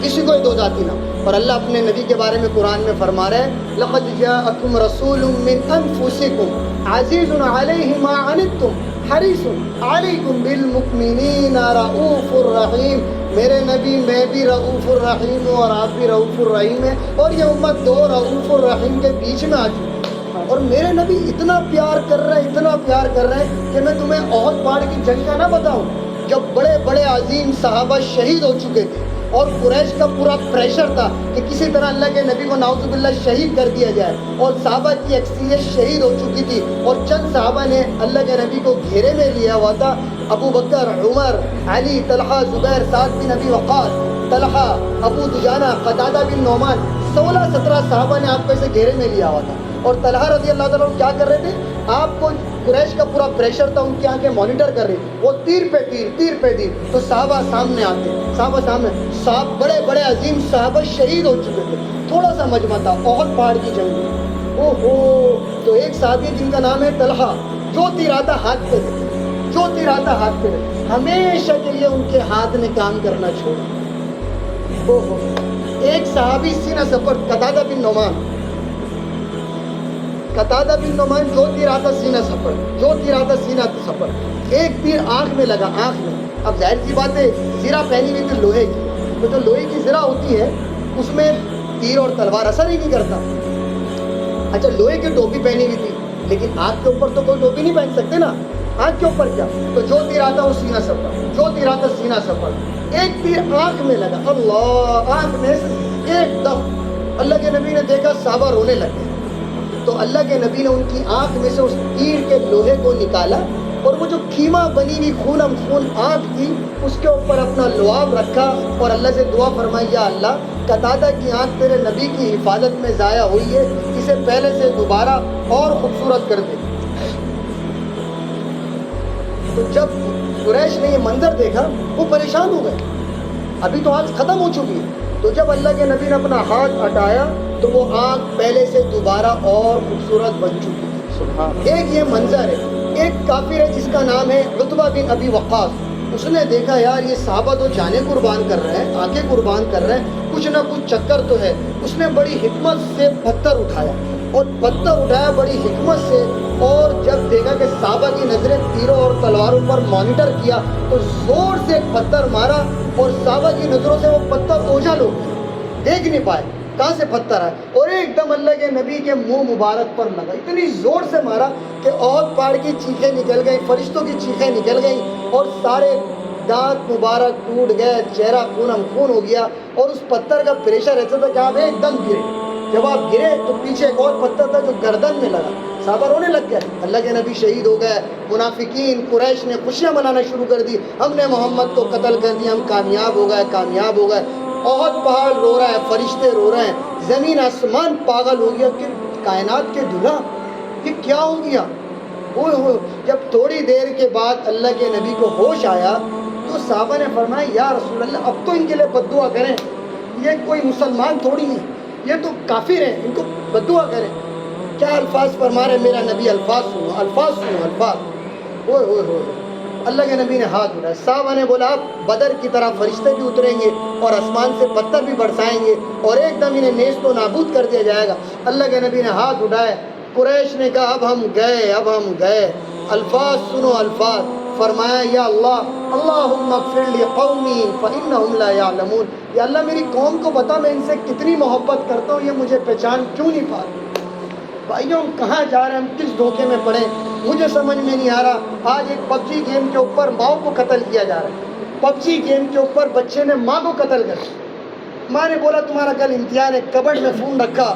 کسی کو 2 ذاتی نام۔ اور اللہ اپنے نبی کے بارے میں قرآن میں فرما رہے ہیں لقد جاءکم رسول من انفسکم عزیز علیہ ما عنتم حریص علیکم بالمؤمنین رؤوف الرحیم۔ میرے نبی میں بھی رؤوف الرحیم ہوں اور آپ بھی رؤوف الرحیم ہیں، اور یہ امت 2 رؤوف الرحیم کے بیچ میں آ چکی ہے۔ اور میرے نبی اتنا پیار کر رہے ہیں، اتنا پیار کر رہے ہیں کہ میں تمہیں احد پہاڑ کی جنگ کا نہ بتاؤں، جب بڑے بڑے عظیم صحابہ شہید ہو چکے تھے اور قریش کا پورا پریشر تھا کہ کسی طرح اللہ کے نبی کو نعوذ باللہ شہید کر دیا جائے، اور صحابہ کی اکثریت شہید ہو چکی تھی، اور چند صحابہ نے اللہ کے نبی کو گھیرے میں لیا ہوا تھا، ابو بکر، عمر، علی، طلحہ، زبیر، سعد بن ابی وقاص، طلحہ، ابو دجانہ، قتادہ بن نعمان، 16-17 صحابہ نے آپ کو اسے گھیرے میں لیا ہوا تھا۔ اور طلحہ رضی اللہ تعالیٰ عنہ کیا کر رہے تھے؟ آپ کو قریش کا پورا پریشر تھا، ان کی آنکھیں مانیٹر کر رہی، وہ تیر پہ تیر، تو صحابہ سامنے آتے، بڑے بڑے عظیم صحابہ شہید ہو چکے تھے، تھوڑا سا مجمع تھا، احد پہاڑ کی جنگ میں، اوہو، تو ایک صحابی جن کا نام ہے طلحہ، جو تیر آتا ہاتھ پہ رہے، ہمیشہ کے لیے ان کے ہاتھ نے کام کرنا چھوڑا۔ اوہو، ایک صحابی سینہ سفر قتادہ بن نعمان، جو تیر آتا سینہ سفر، ایک تیر آنکھ میں لگا، آنکھ میں۔ اب ظاہر سی بات ہے زرہ پہنی ہوئی تھی لوہے کی، تو جو لوہے کی زرہ ہوتی ہے اس میں تیر اور تلوار اثر ہی نہیں کرتا۔ اچھا لوہے کی ٹوپی پہنی ہوئی تھی، لیکن آنکھ کے اوپر تو کوئی ٹوپی نہیں پہن سکتے نا، آنکھ کے اوپر کیا، تو جو تیر آتا وہ سینہ سفر، ایک تیر آنکھ میں لگا، اللہ، آنکھ میں ایک دم اللہ کے نبی نے دیکھا، صحابہ رونے لگے، تو اللہ کے نبی نے ان کی آنکھ میں سے اس تیر کے لوہے کو نکالا، اور وہ جو کھیما بنی ہوئی خونم خون آنکھ تھی اس کے اوپر اپنا لعاب رکھا، اور اللہ سے دعا فرمائی یا اللہ قتادہ کی آنکھ تیرے نبی کی حفاظت میں ضائع ہوئی ہے، اسے پہلے سے دوبارہ اور خوبصورت کر دے۔ تو جب قریش نے یہ منظر دیکھا وہ پریشان ہو گئے، ابھی تو آنکھ ختم ہو چکی ہے، تو جب اللہ کے نبی نے اپنا ہاتھ ہٹایا تو وہ آنکھ پہلے سے دوبارہ اور خوبصورت بن چکی ہے۔ سبحان، ایک یہ منظر ہے۔ ایک کافر ہے جس کا نام ہے عتبہ بن ابی وقاص، اس نے دیکھا یار یہ صحابہ تو جانیں قربان کر رہے ہیں، آنکھیں قربان کر رہے ہیں، کچھ نہ کچھ چکر تو ہے۔ اس نے بڑی حکمت سے پتھر اٹھایا بڑی حکمت سے، اور جب دیکھا کہ صحابہ کی نظریں تیروں اور تلواروں پر مانیٹر کیا تو زور سے ایک پتھر مارا، اور صحابہ کی نظروں سے وہ پتھر اوجھل ہو گیا، دیکھ نہیں پائے کہاں سے پتھر آئے، اور ایک دم اللہ کے نبی کے منہ مبارک پر لگا، اتنی زور سے مارا کہ احد پہاڑ کی چیخیں نکل گئیں، فرشتوں کی چیخیں نکل گئیں، اور سارے دانت مبارک ٹوٹ گئے، چہرہ خون ہو گیا، اور اس پتھر کا پریشر ایسا تھا کہ آپ ایک دم گرے۔ جب آپ گرے تو پیچھے ایک اور پتھر تھا جو گردن میں لگا، صحابہ رونے لگ گئے، اللہ کے نبی شہید ہو گئے۔ منافقین قریش نے خوشیاں منانا شروع کر دی، ہم نے محمد کو قتل کر دیا، ہم کامیاب ہو گئے۔ احد پہاڑ رو رہا ہے، فرشتے رو رہے ہیں، زمین آسمان پاگل ہو گیا کہ کائنات کے دلہا یہ کیا ہو گیا۔ جب تھوڑی دیر کے بعد اللہ کے نبی کو ہوش آیا تو صحابہ نے فرمایا یا رسول اللہ اب تو ان کے لیے بد دعا کریں، یہ کوئی مسلمان تھوڑی ہیں، یہ تو کافر ہیں، ان کو بد دعا کریں۔ کیا الفاظ فرما رہے میرا نبی، الفاظ سنو۔ ہوئے اللہ کے نبی نے ہاتھ اٹھایا، صحابہ نے بولا اب بدر کی طرح فرشتے بھی اتریں گے اور آسمان سے پتھر بھی برسائیں گے اور ایک دم انہیں نیست و نابود کر دیا جائے گا۔ اللہ کے نبی نے ہاتھ اٹھائے، قریش نے کہا اب ہم گئے، الفاظ سنو، الفاظ فرمایا یا اللہ اللہم اغفر لی قومی فانہم لا یعلمون، یا اللہ میری قوم کو بتا میں ان سے کتنی محبت کرتا ہوں، یہ مجھے پہچان کیوں نہیں پا رہے۔ بھائیوں ہم کہاں جا رہے ہیں، ہم کس دھوکے میں پڑے، مجھے سمجھ میں نہیں آ رہا۔ آج ایک پب جی گیم کے اوپر ماں کو قتل کیا جا رہا ہے، پب جی گیم کے اوپر بچے نے ماں کو قتل کر دیا۔ ماں نے بولا تمہارا کل امتحان ہے، کبڈ میں فون رکھا،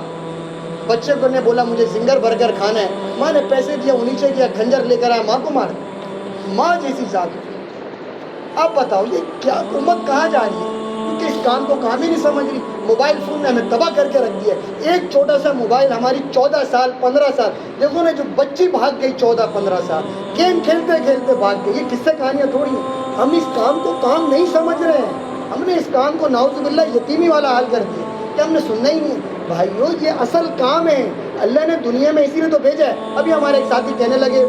بچے کو نے بولا مجھے زنگر برگر کھانا ہے، ماں نے پیسے دیا، وہ نیچے گیا، کھنجر لے کر آیا، ماں کو مارا۔ ماں جیسی ذات، آپ بتاؤ یہ کیا امت کہاں جا رہی ہے؟ کیونکہ اس کام کو کام ہی نہیں سمجھ رہی. موبائل فون نے ہمیں تباہ کر کے رکھ دیا ہے. ایک چھوٹا سا موبائل ہماری 14 سال 15 سال, دیکھو نا جو بچی بھاگ گئی 14-15 سال, گیم کھیلتے کھیلتے بھاگ گئی. یہ قصے کہانیاں تھوڑی ہیں. ہم اس کام کو کام نہیں سمجھ رہے ہیں. ہم نے اس کام کو نعوذ باللہ یتیمی والا حال کر دیا کہ ہم نے سننا ہی نہیں. بھائیو یہ اصل کام ہے, اللہ نے دنیا میں اسی لیے تو بھیجا ہے. ابھی ہمارے ایک ساتھی کہنے لگے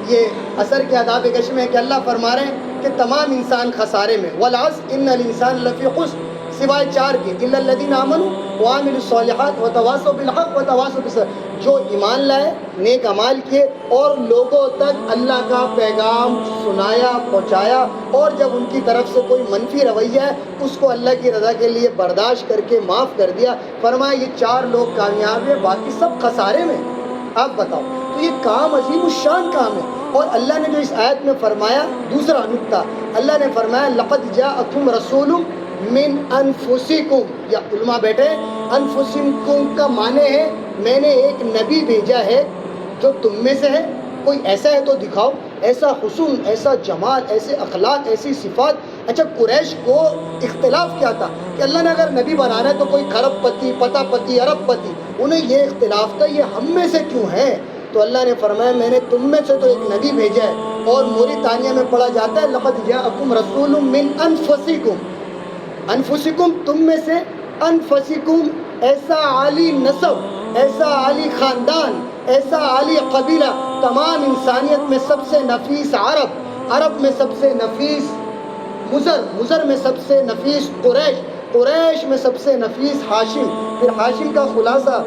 یہ اثر کے آداب کش میں کہ اللہ فرما رہے ہیں کہ تمام انسان خسارے میں, والعصر ان الانسان لفی خسر, سوائے 4 کے, الا الذین آمنوا وعملوا الصالحات وتواصوا بالحق وتواصوا بالصبر, جو ایمان لائے, نیک اعمال کیے اور لوگوں تک اللہ کا پیغام سنایا پہنچایا, اور جب ان کی طرف سے کوئی منفی رویہ ہے اس کو اللہ کی رضا کے لیے برداشت کر کے معاف کر دیا. فرمایا یہ 4 لوگ کامیاب ہیں, باقی سب خسارے میں. آپ بتاؤ, تو یہ کام عظیم الشان کام ہے. اور اللہ نے جو اس آیت میں فرمایا, دوسرا نکتہ, اللہ نے فرمایا لقد جاءکم رسول من انفسکم, یا علماء بیٹھے, انفسکم کا معنی ہے میں نے ایک نبی بھیجا ہے جو تم میں سے ہے. کوئی ایسا ہے تو دکھاؤ, ایسا حسن, ایسا جمال, ایسے اخلاق, ایسی صفات. اچھا قریش کو اختلاف کیا تھا کہ اللہ نے اگر نبی بنانا ہے تو کوئی کھرب پتی, پتا پتی, ارب پتی, انہیں یہ اختلاف تھا یہ ہم میں سے کیوں ہے. تو اللہ نے فرمایا میں نے تم میں سے تو ایک نبی بھیجا ہے. اور موریتانیہ میں پڑھا جاتا ہے لقد جاءکم رسول من انفسکم, انفسکم تم میں سے, انفسکم ایسا عالی نسب, ایسا عالی خاندان, ایسا عالی قبیلہ, تمام انسانیت میں سب سے نفیس عرب, عرب میں سب سے نفیس مضر, مضر میں سب سے نفیس قریش, قریش میں سب سے نفیس ہاشم, پھر ہاشم کا خلاصہ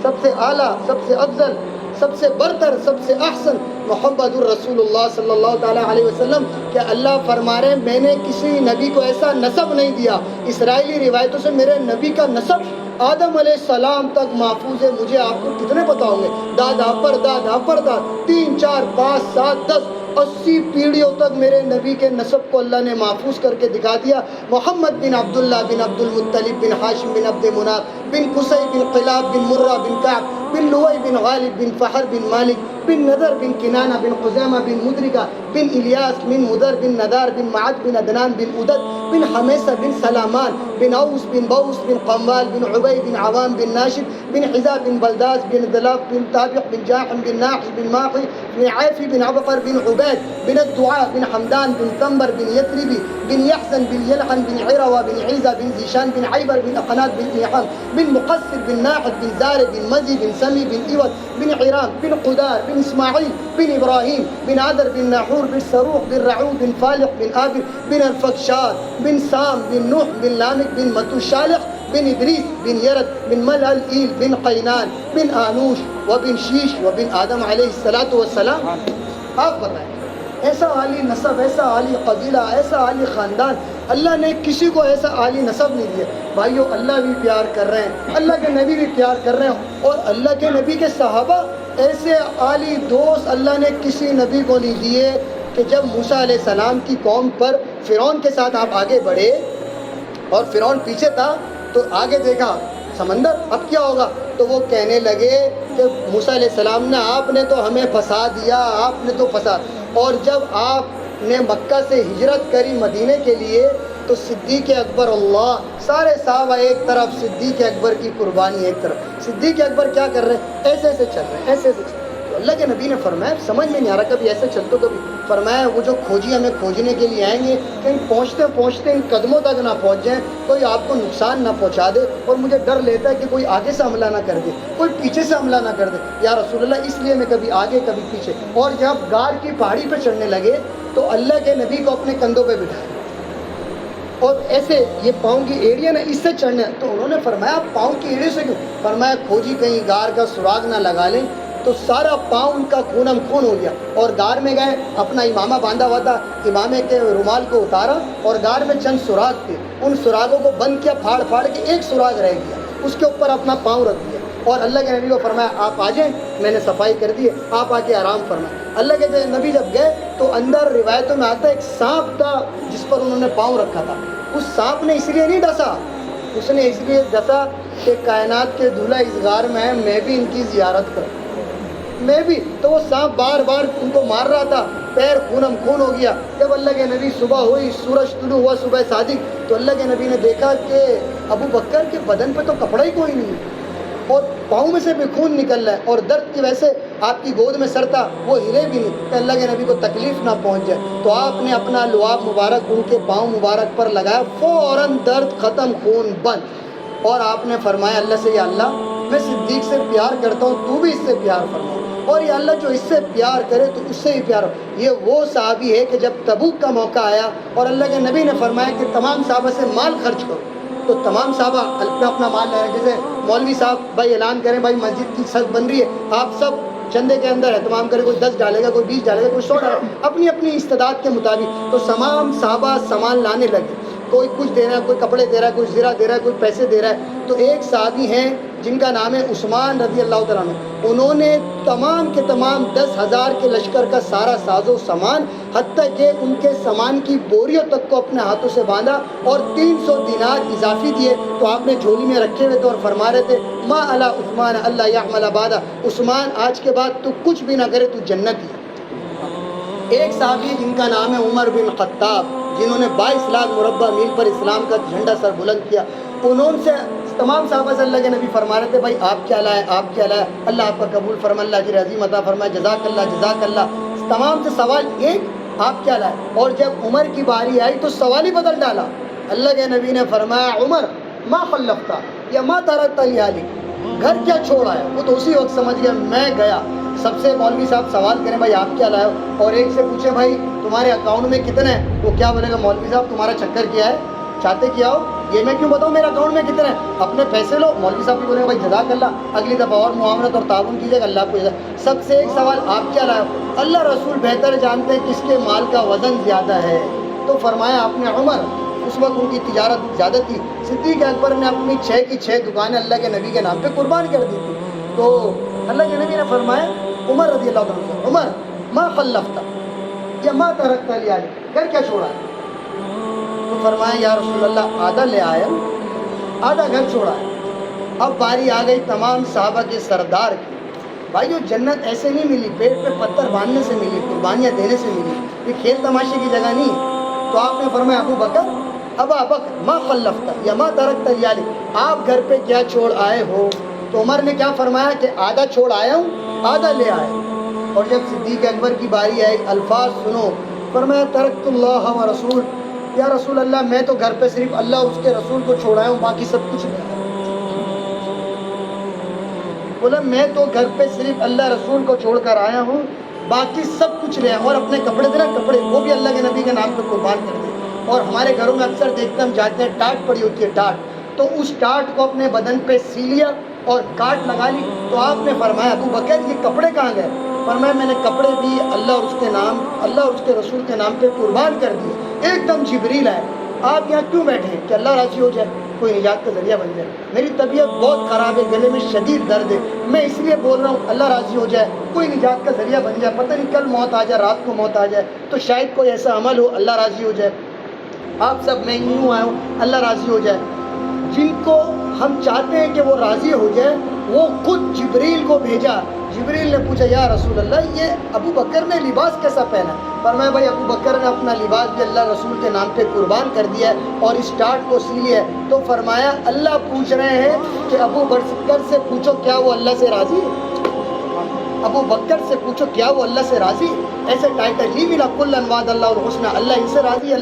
سب سے اعلیٰ, سب سے افضل, سب سے برتر, سب سے احسن محمد الرسول اللہ صلی اللہ تعالیٰ علیہ وسلم. کہ اللہ فرما رہے میں نے کسی نبی کو ایسا نسب نہیں دیا. اسرائیلی روایتوں سے میرے نبی کا نسب آدم علیہ السلام تک محفوظ ہے. مجھے آپ کو کتنے بتاؤں گے, دادا پر دادا پر دادا, 3 4 5 7 10 80 پیڑھیوں تک میرے نبی کے نسب کو اللہ نے محفوظ کر کے دکھا دیا. محمد بن عبداللہ بن عبد المطلب بن ہاشم بن عبد مناف بن قصی بن قلاب بن مرہ بن کعب بن لوئی بن غالب بن فہر بن مالک بن نذر بن کنانہ بن خزیمہ بن مدرکہ بن الیاس بن مدر بن ندار بن معد بن عدنان بن عدد بن حمیسہ بن سلامان بن اوس بن بوس بن قمال بن عبی بن عوام بن ناشد بن حذا بن بلداس بن دلاف بن تابع بن جاحم بن ناحش بن ماقي بن عافي بن عبقر بن عباد بن الدعاء بن حمدان بن ثمبر بن يثربي بن يحزن بن يلحن بن عروة بن عيزة بن زيشان بن عيبر بن أقنات بن إيحان بن مقصر بن ناحد بن زارب بن مزي بن سمي بن إيوت بن عرام بن قدار بن إسماعيل بن إبراهيم بن عدر بن ناحور بن صاروخ بن رعوب بن فالق بن آبر بن الفكشار بن سام بن نوح بن لامك بن متوشالح بن إدريس بن يرد بن ملعل إيل بن قينان بن آنوش وبن شيش وبن آدم عليه الصلاة والسلام. آپ بتائیں, ایسا عالی نسب, ایسا عالی قبیلہ, ایسا عالی خاندان, اللہ نے کسی کو ایسا عالی نسب نہیں دیا. بھائیو اللہ بھی پیار کر رہے ہیں, اللہ کے نبی بھی پیار کر رہے ہیں, اور اللہ کے نبی کے صحابہ ایسے عالی دوست اللہ نے کسی نبی کو نہیں دیے. کہ جب موسیٰ علیہ السلام کی قوم پر فرعون کے ساتھ آپ آگے بڑھے اور فرعون پیچھے تھا تو آگے دیکھا سمندر, اب کیا ہوگا, تو وہ کہنے لگے کہ موسیٰ علیہ السلام نے آپ نے تو ہمیں پھنسا دیا, آپ نے تو پھنسا. اور جب آپ نے مکہ سے ہجرت کری مدینے کے لیے تو صدیق اکبر, اللہ سارے صحابہ ایک طرف, صدیق اکبر کی قربانی ایک طرف. صدیق اکبر کیا کر رہے ہیں, ایسے ایسے چل رہے ہیں, ایسے ایسے چل رہے ہیں. تو اللہ کے نبی نے فرمایا سمجھ میں نہیں آ رہا, کبھی ایسے چل تو کبھی, فرمایا وہ جو کھوجی ہمیں کھوجنے کے لیے آئیں گے کہیں پہنچتے پہنچتے ان قدموں تک نہ پہنچ جائیں, کوئی آپ کو نقصان نہ پہنچا دے. اور مجھے ڈر لیتا ہے کہ کوئی آگے سے حملہ نہ کر دے, کوئی پیچھے سے حملہ نہ کر دے یا رسول اللہ, اس لیے میں کبھی آگے کبھی پیچھے. اور جب غار کی پہاڑی پہ چڑھنے لگے تو اللہ کے نبی کو اپنے کندھوں پہ بٹھایا اور ایسے یہ پاؤں کی ایڑیاں نا اس سے چڑھنے, تو انہوں نے فرمایا پاؤں کی ایڑی سے کیوں, فرمایا کھوجی کہیں غار کا سراغ نہ لگا لیں. تو سارا پاؤں ان کا خونم خون ہو گیا اور غار میں گئے, اپنا امامہ باندھا ہوا تھا, امامے کے رومال کو اتارا اور غار میں چند سراغ تھے, ان سراغوں کو بند کیا, پھاڑ پھاڑ کے ایک سراغ رہ گیا, اس کے اوپر اپنا پاؤں رکھ دیا. اور اللہ کے نبی کو فرمایا آپ آ جائیں, میں نے صفائی کر دی ہے, آپ آ کے آرام فرمائیں. اللہ کے نبی جب گئے تو اندر روایتوں میں آتا ہے ایک سانپ تھا جس پر انہوں نے پاؤں رکھا تھا. اس سانپ نے اس لیے نہیں ڈسا, اس نے اس لیے ڈسا کہ کائنات کے دولہا اس غار میں ہے, میں بھی ان کی زیارت کروں, میں بھی. تو وہ سانپ بار بار ان کو مار رہا تھا, پیر خونم خون ہو گیا. جب اللہ کے نبی صبح ہوئی, سورج طلوع ہوا صبح صادق, تو اللہ کے نبی نے دیکھا کہ ابو بکر کے بدن پہ تو کپڑا ہی کوئی نہیں ہے اور پاؤں میں سے بھی خون نکل رہا ہے اور درد کی وجہ سے آپ کی گود میں سر تھا وہ ہلے بھی نہیں کہ اللہ کے نبی کو تکلیف نہ پہنچ جائے. تو آپ نے اپنا لعاب مبارک ان کے پاؤں مبارک پر لگایا, فوراً درد ختم, خون بند. اور آپ نے فرمایا اللہ سے, یا اللہ میں صدیق سے پیار کرتا ہوں, تو بھی اس سے پیار فرما, اور یا اللہ جو اس سے پیار کرے تو اس سے ہی پیار ہو. یہ وہ صحابی ہے کہ جب تبوک کا موقع آیا اور اللہ کے نبی نے فرمایا کہ تمام صحابہ سے مال خرچ کرو, تو تمام صحابہ اپنا مال لے رہے ہیں. جیسے مولوی صاحب بھائی اعلان کریں بھائی مسجد کی چھت بن رہی ہے, آپ سب چندے کے اندر اہتمام کرے, کوئی 10 ڈالے گا, کوئی 20 ڈالے گا, کوئی 100 ڈالے گا, اپنی اپنی استطاعت کے مطابق. تو تمام صحابہ سامان لانے لگے, کوئی کچھ دے رہا ہے, کوئی کپڑے دے رہا ہے, کوئی زرہ دے رہا ہے, کوئی پیسے دے رہا ہے. تو ایک صحابی ہیں جن کا نام ہے عثمان رضی اللہ تعالیٰ عنہ, انہوں نے تمام کے تمام 10,000 کے لشکر کا سارا ساز و سامان, حتیٰ کہ ان کے سامان کی بوریوں تک کو اپنے ہاتھوں سے باندھا اور 300 دینار اضافی دیے. تو آپ نے جھولی میں رکھے ہوئے تھے اور فرما رہے تھے ما علی عثمان اللہ یعمل بعد, عثمان آج کے بعد تو کچھ بھی نہ کرے, تو جنت ہی. ایک صحابی جن کا نام ہے عمر بن خطاب, جنہوں نے 22 لاکھ مربع میل پر اسلام کا جھنڈا سر بلند کیا, انہوں سے تمام صحابہ سے اللہ کے نبی فرما رہے تھے بھائی آپ کیا لائے, آپ کیا لائے, اللہ آپ کا قبول فرما, اللہ اجر عظیم عطا فرمائے, جزاک اللہ جزاک اللہ. تمام سے سوال ایک, آپ کیا لائے. اور جب عمر کی باری آئی تو سوال ہی بدل ڈالا. اللہ کے نبی نے فرمایا عمر ما خلفتا یا ما ترکت لأہلک, گھر کیا چھوڑا ہے. وہ تو اسی وقت سمجھ گیا میں گیا. سب سے مولوی صاحب سوال کریں بھائی آپ کیا لائے ہو, اور ایک سے پوچھے بھائی تمہارے اکاؤنٹ میں کتنے ہیں, وہ کیا بولے گا مولوی صاحب تمہارا چکر کیا ہے, چاہتے کیا ہو, یہ میں کیوں بتاؤں میرے اکاؤنٹ میں کتنے ہیں, اپنے پیسے لو. مولوی صاحب بھی بولے گا بھائی جزاک اللہ, اگلی دفعہ اور معاونت اور تعاون کیجیے گا, اللہ کو جزا. سب سے ایک سوال آپ کیا لائے ہو, اللہ رسول بہتر جانتے ہیں کس کے مال کا وزن زیادہ ہے. تو فرمایا آپ نے عمر, اس وقت ان کی تجارت زیادہ تھی. صدیق اکبر نے اپنی 6 کی 6 دکانیں اللہ کے نبی کے نام پہ قربان کر دی تھی. تو اللہ کے نبی نے فرمایا عمر رضی اللہ عنہ, عمر ما خلفتا یا ما ترکت لأہلک, گھر کیا چھوڑا ہے. تو فرمایا یا رسول اللہ آدھا لے آیا, آدھا گھر چھوڑا ہے. اب باری آ گئی تمام صحابہ کے سردار کی. بھائیو جنت ایسے نہیں ملی, پیٹ پہ پتھر باندھنے سے ملی, قربانیاں دینے سے ملی, یہ کھیل تماشے کی جگہ نہیں ہے. تو آپ نے فرمایا ابو بکر ابا بکر ما خلفتا یا ما ترکت لأہلک, آپ گھر پہ کیا چھوڑ آئے ہو. تو عمر نے کیا فرمایا کہ آدھا چھوڑ آیا ہوں, آدھا لے آئے. اور جب صدیق اکبر کی باری آئی, الفاظ سنو, فرمایا ترکت اللہ و رسول, یا رسول اللہ میں تو گھر پہ صرف اللہ اور اس کے رسول کو چھوڑایا ہوں, باقی سب کچھ لے آیا. بولا میں تو گھر پہ صرف اللہ رسول کو چھوڑ کر آیا ہوں, باقی سب کچھ لے آیا. اور اپنے کپڑے تھے نا, کپڑے وہ بھی اللہ کے نبی کے نام پہ قربان کر دیے. اور ہمارے گھروں میں اکثر دیکھتے ہم جاتے ہیں ٹاٹ پڑی ہوتی ہے, ٹاٹ, تو اس ٹاٹ کو اپنے بدن پہ سی لیا اور کاٹ لگا لی. تو آپ نے فرمایا ابو بکر یہ کپڑے کہاں گئے. فرمایا میں نے کپڑے بھی اللہ اور اس کے نام, اللہ اور اس کے رسول کے نام پہ قربان کر دیے. ایک دم جبریل آئے, آپ یہاں کیوں بیٹھے ہیں, کہ اللہ راضی ہو جائے, کوئی نجات کا ذریعہ بن جائے. میری طبیعت بہت خراب ہے, گلے میں شدید درد ہے, میں اس لیے بول رہا ہوں اللہ راضی ہو جائے, کوئی نجات کا ذریعہ بن جائے. پتہ نہیں کل موت آ جائے, رات کو موت آ جائے, تو شاید کوئی ایسا عمل ہو اللہ راضی ہو جائے. آپ سب میں یوں آیا ہوں اللہ راضی ہو جائے. جن کو ہم چاہتے ہیں کہ وہ راضی ہو جائے, وہ خود جبریل کو بھیجا. جبریل نے پوچھا یا رسول اللہ یہ ابو بکر نے لباس کیسا پہنا. فرمایا بھائی ابو بکر نے اپنا لباس بھی اللہ رسول کے نام پہ قربان کر دیا ہے اور اس ٹاٹ کو سی لیا ہے. تو فرمایا اللہ پوچھ رہے ہیں کہ ابو بکر سے پوچھو کیا وہ اللہ سے راضی ہے. ابو بکر سے پوچھو کیا وہ اللہ سے راضی. ایسے ٹائٹل نہیں ملا کل انواد اللہ الحسنہ, اللہ ان سے راضی ہے,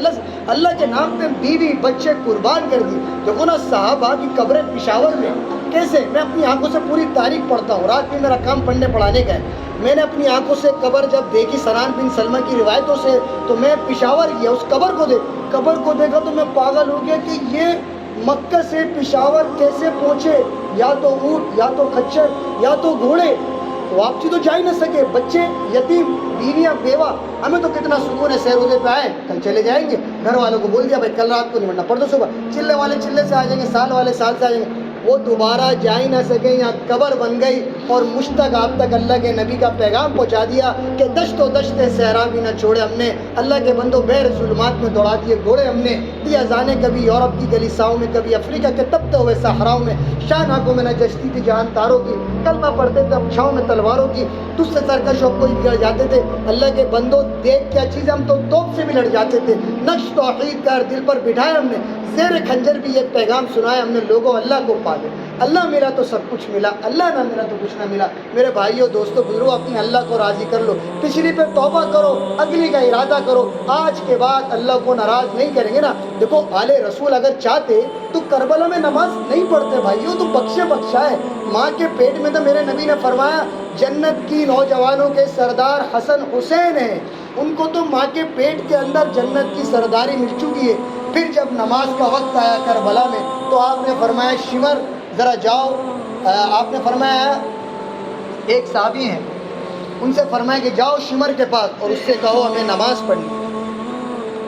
اللہ کے نام پہ بیوی بچے قربان کر دی. دیکھو نا صحابہ کی قبریں پشاور میں کیسے, میں اپنی آنکھوں سے پوری تاریخ پڑھتا ہوں, رات میں میرا کام پڑھنے پڑھانے کا ہے. میں نے اپنی آنکھوں سے قبر جب دیکھی سنان بن سلمہ کی روایتوں سے, تو میں پشاور گیا, اس قبر کو دیکھا تو میں پاگل ہو گیا کہ یہ مکہ سے پشاور کیسے پہنچے, یا تو اونٹ, یا تو کچر, یا تو گھوڑے. واپسی تو جا ہی نہ سکے, بچے یتیم, بیویاں بیوہ. ہمیں تو کتنا سکون ہے, سیر روزے پہ آئے, کل چلے جائیں گے. گھر والوں کو بول دیا بھائی کل رات کو نہیں مرنا, پڑھ دو صبح. چلے والے چلے سے آ جائیں گے, سال والے سال سے آ جائیں گے. وہ دوبارہ جا ہی نہ سکیں، یا قبر بن گئی اور مشتاق آپ تک اللہ کے نبی کا پیغام پہنچا دیا کہ دشت و دشت صحرا بھی نہ چھوڑے ہم نے، اللہ کے بندوں بحر ظلمات میں دوڑا دیے گھوڑے ہم نے، دیا جانے کبھی یورپ کی گلیساؤں میں، کبھی افریقہ کے تپتے ہوئے صحراؤں میں، شان آنکھوں میں نہ جچتی تھی جہان تاروں کی، کلمہ پڑھتے تھے اب چھاؤں میں تلواروں کی، تجھ سے سرکش اور کوئی بگڑ جاتے تھے، اللہ کے بندوں دیکھ کیا چیز، ہم تو توپ سے بھی لڑ جاتے تھے، نقش توحید کا دل پر بٹھایا ہم نے، زیر خنجر بھی یہ پیغام سنایا ہم نے، لوگوں اللہ کو پالو، اللہ میرا تو سب کچھ ملا، اللہ نہ میرا تو کچھ نہ ملا۔ میرے بھائیوں دوستوں بزرگوں، اپنے اللہ کو راضی کر لو، پچھلی پہ توبہ کرو، اگلی کا ارادہ کرو، آج کے بعد اللہ کو ناراض نہیں کریں گے نا۔ دیکھو آل رسول اگر چاہتے تو کربلا میں نماز نہیں پڑھتے بھائیوں، تو بخشے بخشا ہے، ماں کے پیٹ میں تو میرے نبی نے فرمایا جنت کی نوجوانوں کے سردار حسن حسین ہیں، ان کو تو ماں کے پیٹ کے اندر جنت کی سرداری مل چکی ہے۔ پھر جب نماز کا وقت آیا کربلا میں تو آپ نے فرمایا شمر ذرا جاؤ، آپ نے فرمایا ایک صحابی ہیں ان سے فرمایا کہ جاؤ شمر کے پاس اور اس سے کہو ہمیں نماز پڑھنی۔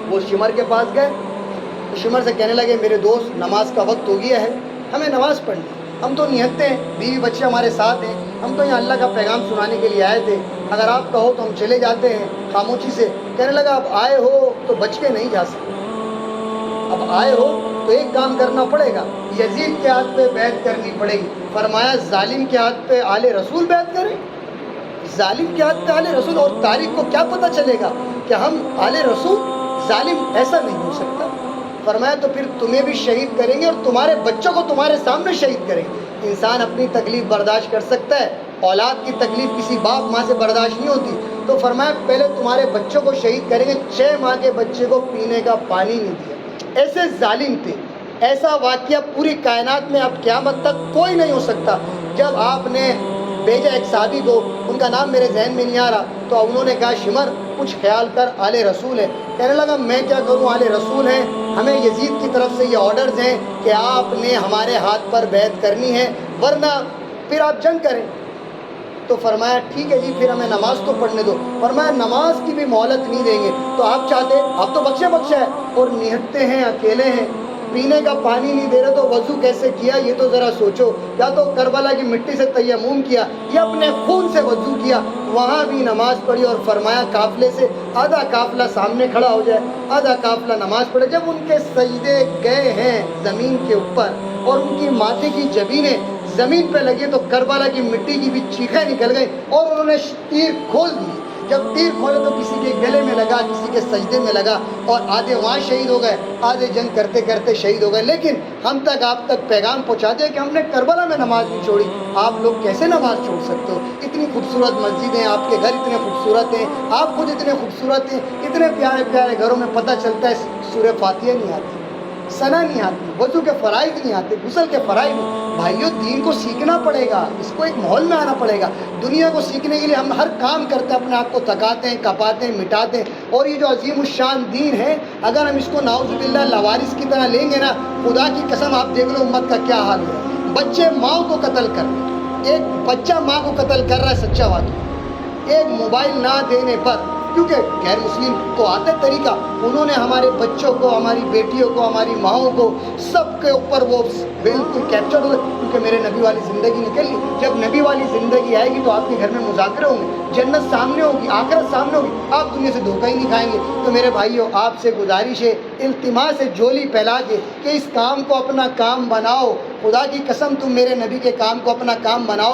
وہ شمر کے پاس گئے، شمر سے کہنے لگے میرے دوست نماز کا وقت ہو گیا ہے، ہمیں نماز پڑھنی، ہم تو نہتے ہیں، بیوی بچے ہمارے ساتھ ہیں، ہم تو یہاں اللہ کا پیغام سنانے کے لیے آئے تھے، اگر آپ کہو تو ہم چلے جاتے ہیں خاموشی سے۔ کہنے لگا اب آئے ہو تو بچ کے نہیں جا سکتے، اب آئے ہو تو ایک کام کرنا پڑے گا، یزید کے ہاتھ پہ بیعت کرنی پڑے گی۔ فرمایا ظالم کے ہاتھ پہ آل رسول بیعت کریں، ظالم کے ہاتھ پہ آل رسول، اور تاریخ کو کیا پتہ چلے گا کہ ہم آل رسول، ظالم ایسا نہیں ہو سکتا۔ فرمایا تو پھر تمہیں بھی شہید کریں گے اور تمہارے بچوں کو تمہارے سامنے شہید کریں گے۔ انسان اپنی تکلیف برداشت کر سکتا ہے، اولاد کی تکلیف کسی باپ ماں سے برداشت نہیں ہوتی، تو فرمایا پہلے تمہارے بچوں کو شہید کریں گے۔ 6 ماہ کے بچے کو پینے کا پانی نہیں دیا، ایسے ظالم تھے۔ ایسا واقعہ پوری کائنات میں اب قیامت تک کوئی نہیں ہو سکتا۔ جب آپ نے بھیجا ایک صحابی کو، ان کا نام میرے ذہن میں نہیں آ رہا، تو انہوں نے کہا شمر کچھ خیال کر، آل رسول ہے۔ کہنے لگا میں کیا کروں، آل رسول ہیں، ہمیں یزید کی طرف سے یہ آرڈرز ہیں کہ آپ نے ہمارے ہاتھ پر بیعت کرنی ہے ورنہ پھر آپ جنگ کریں۔ تو فرمایا ٹھیک ہے جی، پھر ہمیں نماز تو پڑھنے دو۔ فرمایا نماز کی بھی مہلت نہیں دیں گے، تو آپ چاہتے، آپ تو بخشے بخشا ہے اور نہتے ہیں، اکیلے ہیں، پینے کا پانی نہیں دے رہے تو وضو کیسے کیا یہ تو ذرا سوچو، یا تو کربلا کی مٹی سے تیمم کیا یا اپنے خون سے وضو کیا، وہاں بھی نماز پڑھی۔ اور فرمایا قافلے سے آدھا قافلہ سامنے کھڑا ہو جائے، آدھا قافلہ نماز پڑھے۔ جب ان کے سجدے گئے ہیں زمین کے اوپر اور ان کی ماتھے کی جبینیں زمین پہ لگی تو کربلا کی مٹی کی بھی چیخیں نکل گئی اور انہوں نے تیر کھول دی۔ جب تیر کھولے تو کسی کے گلے میں لگا، کسی کے سجدے میں لگا، اور آدھے وہاں شہید ہو گئے، آدھے جنگ کرتے کرتے شہید ہو گئے۔ لیکن ہم تک آپ تک پیغام پہنچا دیا کہ ہم نے کربلا میں نماز نہیں چھوڑی۔ آپ لوگ کیسے نماز چھوڑ سکتے ہو؟ اتنی خوبصورت مسجد ہیں، آپ کے گھر اتنے خوبصورت ہیں، آپ خود اتنے خوبصورت ہیں، اتنے پیارے پیارے گھروں میں پتہ چلتا ہے سورہ فاتحہ نہیں آتی، ثنا نہیں آتی، وضو کے فرائض نہیں آتے، غسل کے فرائض نہیں۔ بھائیو دین کو سیکھنا پڑے گا، اس کو ایک ماحول میں آنا پڑے گا۔ دنیا کو سیکھنے کے لیے ہم ہر کام کرتے ہیں، اپنے آپ کو تھکاتے ہیں، کپاتے ہیں، مٹاتے ہیں، اور یہ جو عظیم الشان دین ہے اگر ہم اس کو نعوذ باللہ لاوارث کی طرح لیں گے نا، خدا کی قسم آپ دیکھ لو امت کا کیا حال ہے۔ بچے ماں کو قتل کر رہے ہیں، ایک بچہ ماں کو قتل کر رہا ہے، سچا بات ہے، ایک موبائل نہ دینے پر، کیونکہ غیر مسلم کو آتا ہے طریقہ، انہوں نے ہمارے بچوں کو، ہماری بیٹیوں کو، ہماری ماؤں کو، سب کے اوپر وہ بالکل کیپچر ہو گئے، کیونکہ میرے نبی والی زندگی نکل لی۔ جب نبی والی زندگی آئے گی تو آپ کے گھر میں مذاکرے ہوں گے، جنت سامنے ہوگی، آخرت سامنے ہوگی، آپ دنیا سے دھوکہ ہی نہیں کھائیں گے۔ تو میرے بھائیوں آپ سے گزارش ہے، التماس ہے جھولی پھیلا کے کہ اس کام کو اپنا کام بناؤ، خدا کی قسم تم میرے نبی کے کام کو اپنا کام بناؤ۔